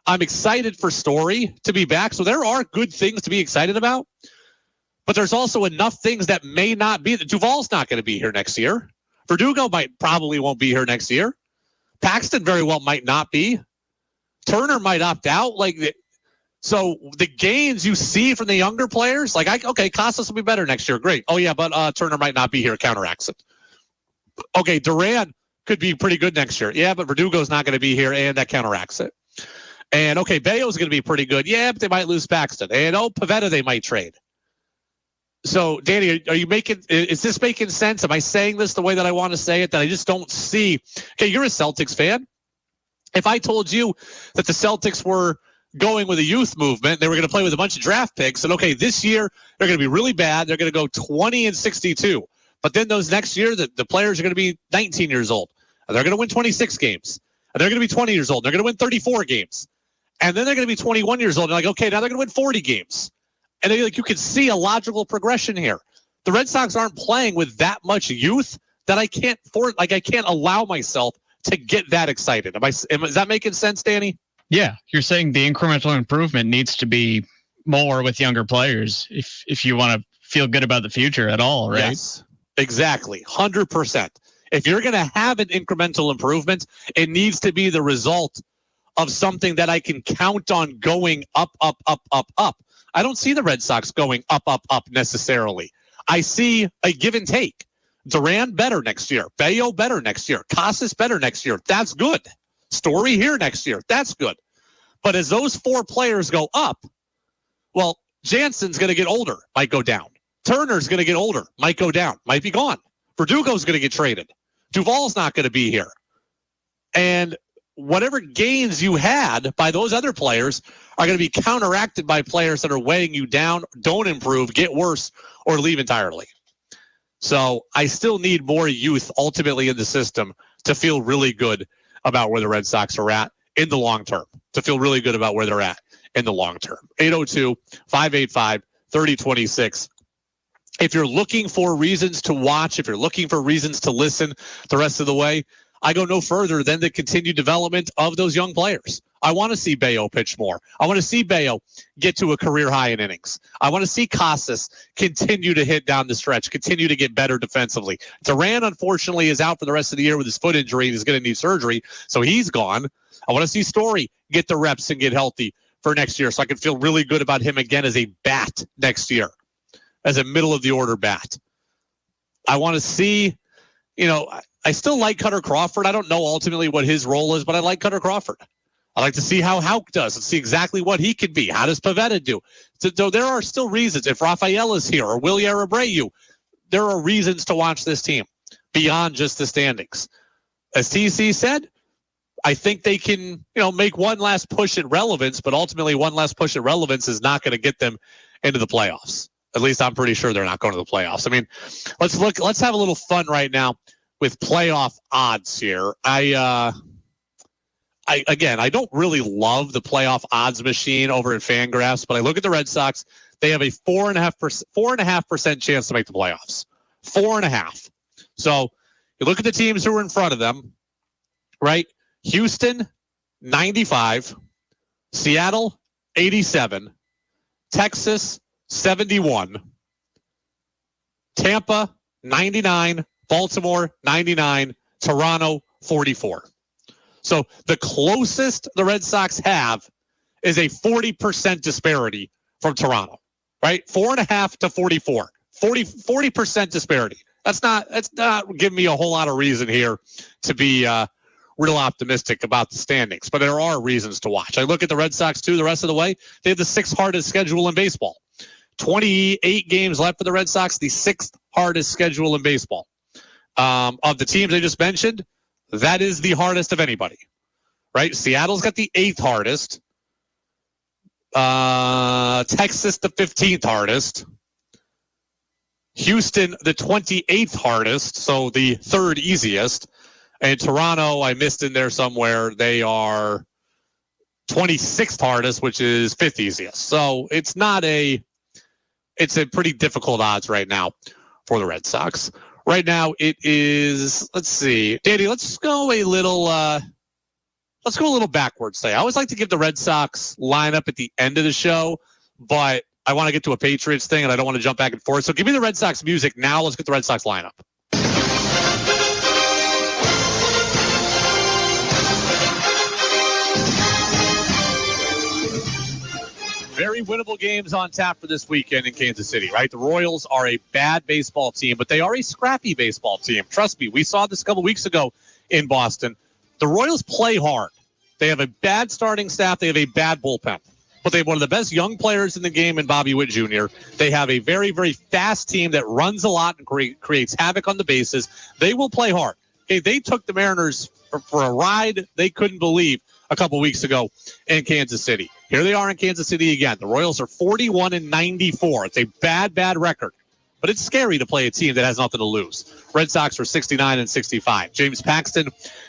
I'm excited for Story to be back. So there are good things to be excited about. But there's also enough things that may not be. Duvall's not going to be here next year. Verdugo probably won't be here next year. Paxton very well might not be. Turner might opt out. So the gains you see from the younger players, okay, Casas will be better next year. Great. Oh, yeah, but Turner might not be here. Counteracts it. Okay, Duran could be pretty good next year. Yeah, but Verdugo's not going to be here, and that counteracts it. And, okay, Bayo's going to be pretty good. Yeah, but they might lose Paxton. And, Pivetta they might trade. So, Danny, is this making sense? Am I saying this the way that I want to say it, that I just don't see? Okay, you're a Celtics fan. If I told you that the Celtics were going with a youth movement, they were going to play with a bunch of draft picks, and, okay, this year they're going to be really bad. They're going to go 20-62. But then those next year, the players are going to be 19 years old. And they're going to win 26 games. And they're going to be 20 years old. They're going to win 34 games. And then they're going to be 21 years old. And okay, now they're going to win 40 games. And you can see a logical progression here. The Red Sox aren't playing with that much youth that I can't allow myself to get that excited. Is that making sense, Danny? Yeah, you're saying the incremental improvement needs to be more with younger players if you want to feel good about the future at all, right? Yes, exactly, 100%. If you're going to have an incremental improvement, it needs to be the result of something that I can count on going up, up, up, up, up. I don't see the Red Sox going up, up, up necessarily. I see a give and take. Duran better next year. Bayo better next year. Casas better next year. That's good. Story here next year. That's good. But as those 4 players go up, well, Jansen's going to get older, might go down. Turner's going to get older, might go down, might be gone. Verdugo's going to get traded. Duvall's not going to be here. And whatever gains you had by those other players are going to be counteracted by players that are weighing you down, don't improve, get worse, or leave entirely. So I still need more youth ultimately in the system to feel really good about where the Red Sox are at in the long term, to feel really good about where they're at in the long term. 802-585-3026. If you're looking for reasons to watch, if you're looking for reasons to listen the rest of the way, I go no further than the continued development of those young players. I want to see Bayo pitch more. I want to see Bayo get to a career high in innings. I want to see Casas continue to hit down the stretch, continue to get better defensively. Duran, unfortunately, is out for the rest of the year with his foot injury. He's going to need surgery, so he's gone. I want to see Story get the reps and get healthy for next year so I can feel really good about him again as a bat next year, as a middle-of-the-order bat. I want to see, I still like Cutter Crawford. I don't know ultimately what his role is, but I like Cutter Crawford. I like to see how Houck does and see exactly what he can be. How does Pivetta do? So there are still reasons. If Rafael is here or Willie Abreu, there are reasons to watch this team beyond just the standings. As TC said, I think they can, make one last push at relevance, but ultimately one last push at relevance is not going to get them into the playoffs. At least I'm pretty sure they're not going to the playoffs. I mean, let's have a little fun right now with playoff odds here. I don't really love the playoff odds machine over at Fangraphs, but I look at the Red Sox. They have a 4.5% chance to make the playoffs. 4.5. So you look at the teams who are in front of them, right? Houston, 95. Seattle, 87. Texas, 71. Tampa, 99. Baltimore, 99. Toronto, 44. So the closest the Red Sox have is a 40% disparity from Toronto, right? 4.5 to 44. 40% disparity. That's not giving me a whole lot of reason here to be real optimistic about the standings, but there are reasons to watch. I look at the Red Sox, too, the rest of the way. They have the 6th hardest schedule in baseball. 28 games left for the Red Sox, the 6th hardest schedule in baseball. Of the teams I just mentioned, that is the hardest of anybody, right? Seattle's got the 8th hardest. Texas, the 15th hardest. Houston, the 28th hardest, so the 3rd easiest. And Toronto, I missed in there somewhere. They are 26th hardest, which is 5th easiest. So it's a pretty difficult odds right now for the Red Sox. Right now it is, let's see, Danny, let's go a little backwards today. I always like to give the Red Sox lineup at the end of the show, but I want to get to a Patriots thing and I don't want to jump back and forth. So give me the Red Sox music now. Let's get the Red Sox lineup. Very winnable games on tap for this weekend in Kansas City, right? The Royals are a bad baseball team, but they are a scrappy baseball team. Trust me, we saw this a couple weeks ago in Boston. The Royals play hard. They have a bad starting staff. They have a bad bullpen. But they have one of the best young players in the game in Bobby Witt Jr. They have a very, very fast team that runs a lot and creates havoc on the bases. They will play hard. Okay, they took the Mariners for a ride they couldn't believe a couple weeks ago in Kansas City. Here they are in Kansas City again. The Royals are 41-94. It's a bad record, but it's scary to play a team that has nothing to lose. Red Sox are 69-65. James Paxton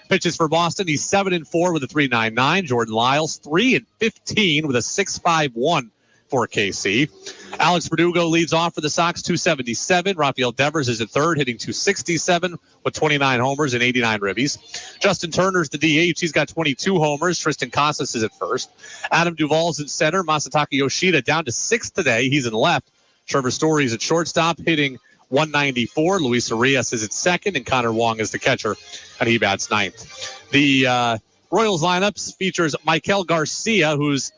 pitches for Boston. He's 7-4 with a 3.99. Jordan Lyles 3-15 with a 6.51 for KC. Alex Verdugo leads off for the Sox, 277. Rafael Devers is at third, hitting 267 with 29 homers and 89 ribbies. Justin Turner's the DH. He's got 22 homers. Tristan Casas is at first. Adam Duvall's in center. Masataka Yoshida down to sixth today. He's in left. Trevor Story's at shortstop, hitting 194. Luis Arias is at second, and Connor Wong is the catcher, and he bats ninth. The Royals lineups features Michael Garcia, who's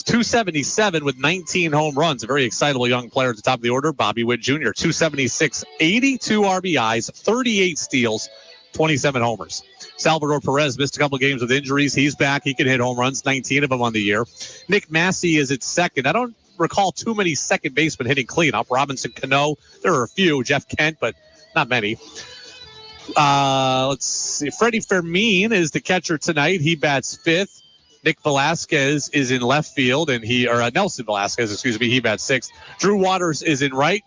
277 with 19 home runs. A very excitable young player at the top of the order. Bobby Witt Jr., 276, 82 RBIs, 38 steals, 27 homers. Salvador Perez missed a couple of games with injuries. He's back. He can hit home runs, 19 of them on the year. Nick Massey is at second. I don't recall too many second basemen hitting cleanup. Robinson Cano, there are a few. Jeff Kent, but not many. Let's see. Freddie Fermin is the catcher tonight. He bats fifth. Nick Velasquez is in left field, and Nelson Velasquez, he bats sixth. Drew Waters is in right.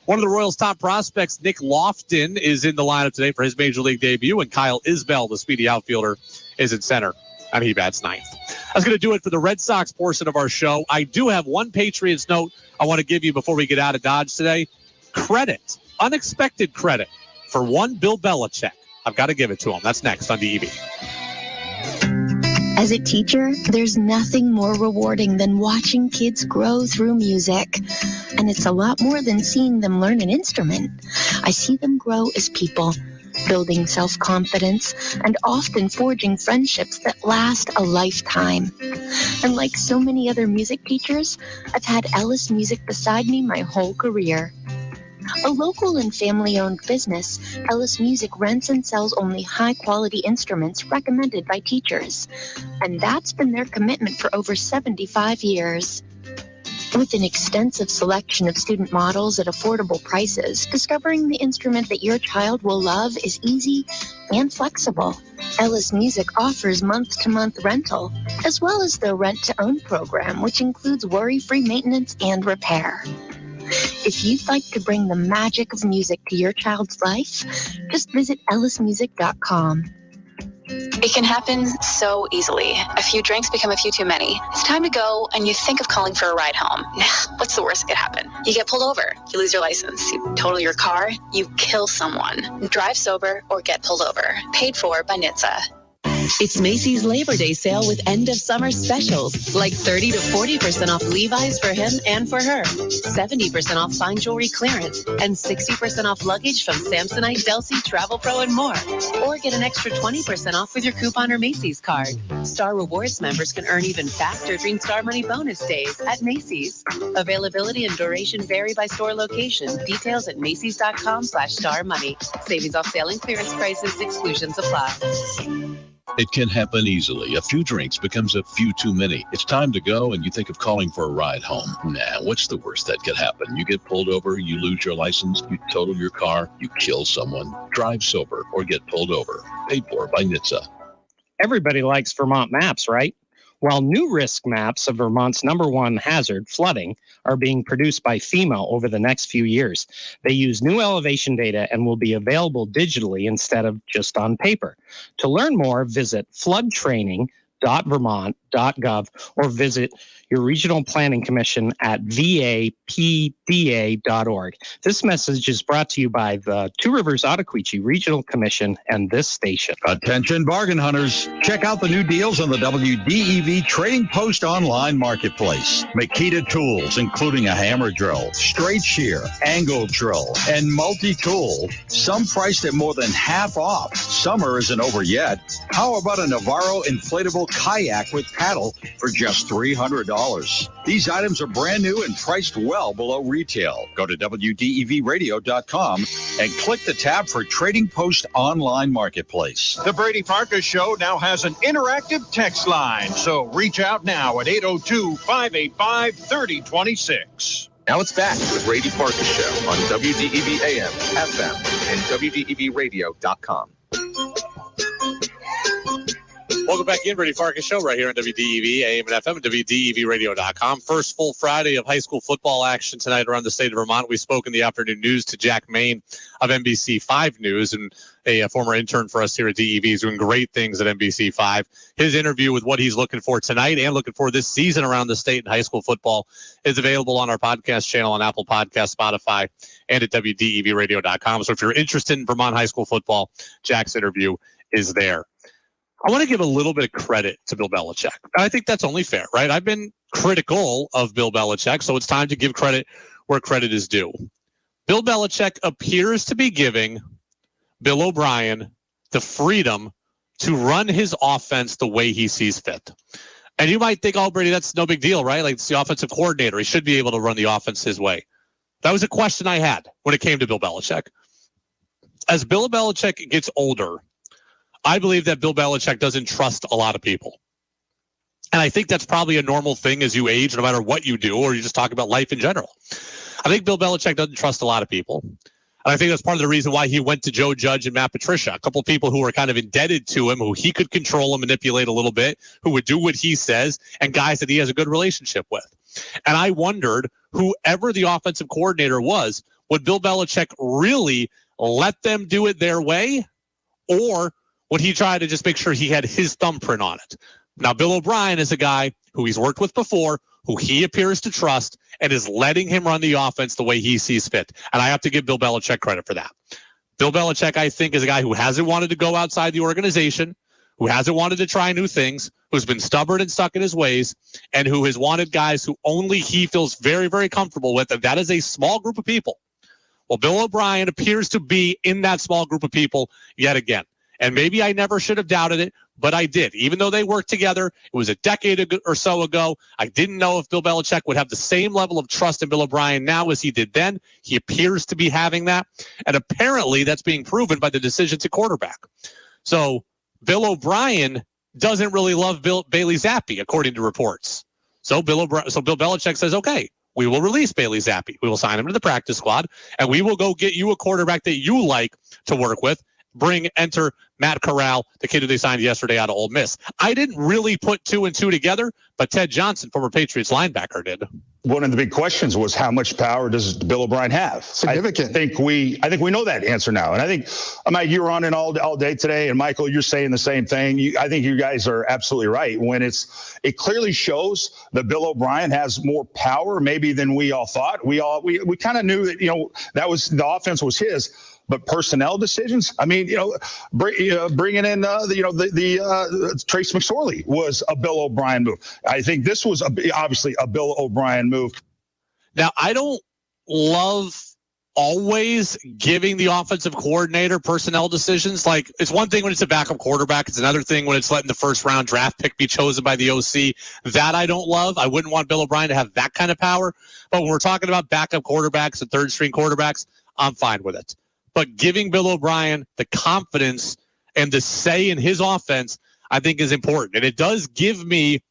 One of the Royals' top prospects, Nick Lofton, is in the lineup today for his major league debut, and Kyle Isbell, the speedy outfielder, is in center, and he bats ninth. That's going to do it for the Red Sox portion of our show. I do have one Patriots note I want to give you before we get out of Dodge today. Credit, unexpected credit, for one Bill Belichick. I've got to give it to him. That's next on DEV. As a teacher, there's nothing more rewarding than watching kids grow through music. And it's a lot more than seeing them learn an instrument. I see them grow as people, building self-confidence and often forging friendships that last a lifetime. And like so many other music teachers, I've had Ellis Music beside me my whole career. A local and family-owned business, Ellis Music rents and sells only high-quality instruments recommended by teachers. And that's been their commitment for over 75 years. With an extensive selection of student models at affordable prices, discovering the instrument that your child will love is easy and flexible. Ellis Music offers month-to-month rental, as well as the rent-to-own program, which includes worry-free maintenance and repair. If you'd like to bring the magic of music to your child's life, just visit ellismusic.com. It can happen so easily. A few drinks become a few too many. It's time to go, and you think of calling for a ride home. What's the worst that could happen? You get pulled over. You lose your license. You total your car. You kill someone. Drive sober or get pulled over. Paid for by NHTSA. It's Macy's Labor Day sale with end of summer specials, like 30 to 40% off Levi's for him and for her, 70% off fine jewelry clearance, and 60% off luggage from Samsonite, Delsey, Travel Pro, and more. Or get an extra 20% off with your coupon or Macy's card. Star Rewards members can earn even faster Dream Star Money bonus days at Macy's. Availability and duration vary by store location. Details at Macy's.com/starmoney. Savings off sale and clearance prices. Exclusions apply. It can happen easily. A few drinks becomes a few too many. It's time to go and you think of calling for a ride home. Nah, what's the worst that could happen? You get pulled over, you lose your license, you total your car, you kill someone, drive sober, or get pulled over. Paid for by NHTSA. Everybody likes Vermont maps, right? While new risk maps of Vermont's #1 hazard, flooding, are being produced by FEMA over the next few years. They use new elevation data and will be available digitally instead of just on paper. To learn more, visit floodtraining.vermont.gov or visit your regional planning commission at vapda.org. This message is brought to you by the Two Rivers Ottaquechee Regional Commission and this station. Attention bargain hunters. Check out the new deals on the WDEV Trading Post online marketplace. Makita tools, including a hammer drill, straight shear, angle drill, and multi-tool. Some priced at more than half off. Summer isn't over yet. How about a Navarro inflatable kayak with paddle for just $300? These items are brand new and priced well below retail. Go to WDEVradio.com and click the tab for Trading Post Online Marketplace. The Brady Farkas Show now has an interactive text line, so reach out now at 802-585-3026. Now it's back to the Brady Farkas Show on WDEV AM, FM, and WDEVradio.com. Welcome back in, Brady Farkas Show, right here on WDEV, AM and FM, and WDEVradio.com. First full Friday of high school football action tonight around the state of Vermont. We spoke in the afternoon news to Jack Main of NBC5 News, and a former intern for us here at DEV. He's doing great things at NBC5. His interview with what he's looking for tonight and looking for this season around the state in high school football is available on our podcast channel on Apple Podcasts, Spotify, and at WDEVradio.com. So if you're interested in Vermont high school football, Jack's interview is there. I want to give a little bit of credit to Bill Belichick. I think that's only fair, right? I've been critical of Bill Belichick, so it's time to give credit where credit is due. Bill Belichick appears to be giving Bill O'Brien the freedom to run his offense the way he sees fit. And you might think, oh, Brady, that's no big deal, right? Like, it's the offensive coordinator. He should be able to run the offense his way. That was a question I had when it came to Bill Belichick. As Bill Belichick gets older, I believe that Bill Belichick doesn't trust a lot of people. And I think that's probably a normal thing as you age, no matter what you do, or you just talk about life in general. I think Bill Belichick doesn't trust a lot of people. And I think that's part of the reason why he went to Joe Judge and Matt Patricia, a couple of people who were kind of indebted to him, who he could control and manipulate a little bit, who would do what he says, and guys that he has a good relationship with. And I wondered, whoever the offensive coordinator was, would Bill Belichick really let them do it their way? Or would he try to just make sure he had his thumbprint on it? Now, Bill O'Brien is a guy who he's worked with before, who he appears to trust, and is letting him run the offense the way he sees fit. And I have to give Bill Belichick credit for that. Bill Belichick, I think, is a guy who hasn't wanted to go outside the organization, who hasn't wanted to try new things, who's been stubborn and stuck in his ways, and who has wanted guys who only he feels very, very comfortable with. And that is a small group of people. Well, Bill O'Brien appears to be in that small group of people yet again. And maybe I never should have doubted it, but I did. Even though they worked together, it was a decade or so ago. I didn't know if Bill Belichick would have the same level of trust in Bill O'Brien now as he did then. He appears to be having that. And apparently that's being proven by the decisions at quarterback. So Bill O'Brien doesn't really love Bailey Zappi, according to reports. So Bill Belichick says, okay, we will release Bailey Zappi. We will sign him to the practice squad, and we will go get you a quarterback that you like to work with. Enter Matt Corral, the kid who they signed yesterday out of Ole Miss. I didn't really put 2 and 2 together, but Ted Johnson, former Patriots linebacker, did. One of the big questions was, how much power does Bill O'Brien have? Significant. I think we know that answer now. And I think, Mike, you were on it all day today, and Michael, you're saying the same thing. I think you guys are absolutely right. When it clearly shows that Bill O'Brien has more power maybe than we all thought. We kind of knew that, that was the offense was his. But personnel decisions, I mean, bringing in, Trace McSorley was a Bill O'Brien move. I think this was obviously a Bill O'Brien move. Now, I don't love always giving the offensive coordinator personnel decisions. Like, it's one thing when it's a backup quarterback. It's another thing when it's letting the first round draft pick be chosen by the OC. That I don't love. I wouldn't want Bill O'Brien to have that kind of power. But when we're talking about backup quarterbacks and third string quarterbacks, I'm fine with it. But giving Bill O'Brien the confidence and the say in his offense, I think is important. And it does give me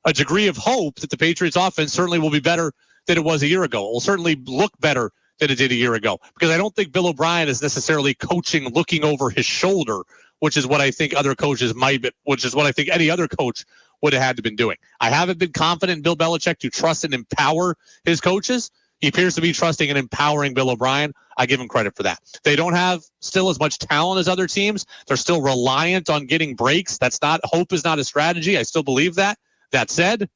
a degree of hope that the Patriots offense certainly will be better than it was a year ago. It will certainly look better than it did a year ago, because I don't think Bill O'Brien is necessarily coaching looking over his shoulder, which is what I think other coaches might be, which is what I think any other coach would have had to been doing. I haven't been confident in Bill Belichick to trust and empower his coaches. He appears to be trusting and empowering Bill O'Brien. I give him credit for that. They don't have still as much talent as other teams. They're still reliant on getting breaks. Hope is not a strategy. I still believe that. That said,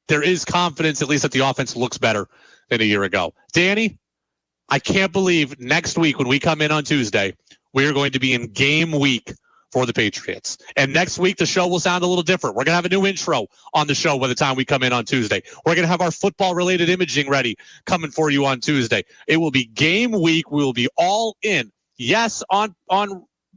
there is confidence, at least that the offense looks better than a year ago. Danny, I can't believe next week when we come in on Tuesday, we're going to be in game week for the Patriots. And next week, the show will sound a little different. We're going to have a new intro on the show by the time we come in on Tuesday. We're going to have our football-related imaging ready coming for you on Tuesday. It will be game week. We will be all in. Yes, on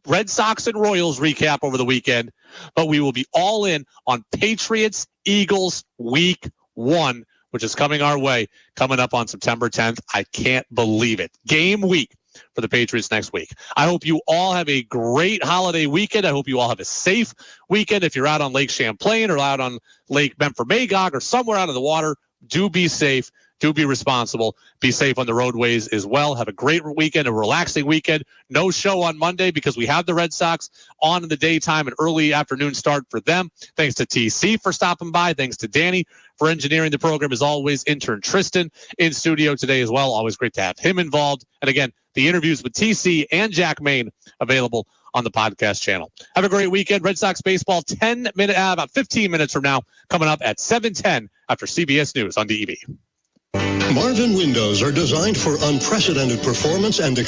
Red Sox and Royals recap over the weekend, but we will be all in on Patriots, Eagles, week 1, which is coming our way, coming up on September 10th. I can't believe it. Game week for the Patriots next week. I hope you all have a great holiday weekend. I hope you all have a safe weekend. If you're out on Lake Champlain or out on Lake Memphis-Magog or somewhere out of the water, do be safe. Do be responsible. Be safe on the roadways as well. Have a great weekend, a relaxing weekend. No show on Monday because we have the Red Sox on in the daytime, an early afternoon start for them. Thanks to TC for stopping by. Thanks to Danny for engineering the program. As always, intern Tristan in studio today as well. Always great to have him involved. And again, the interviews with TC and Jack Maine available on the podcast channel. Have a great weekend. Red Sox baseball, about 15 minutes from now, coming up at 7:10 after CBS News on DEV. Marvin windows are designed for unprecedented performance and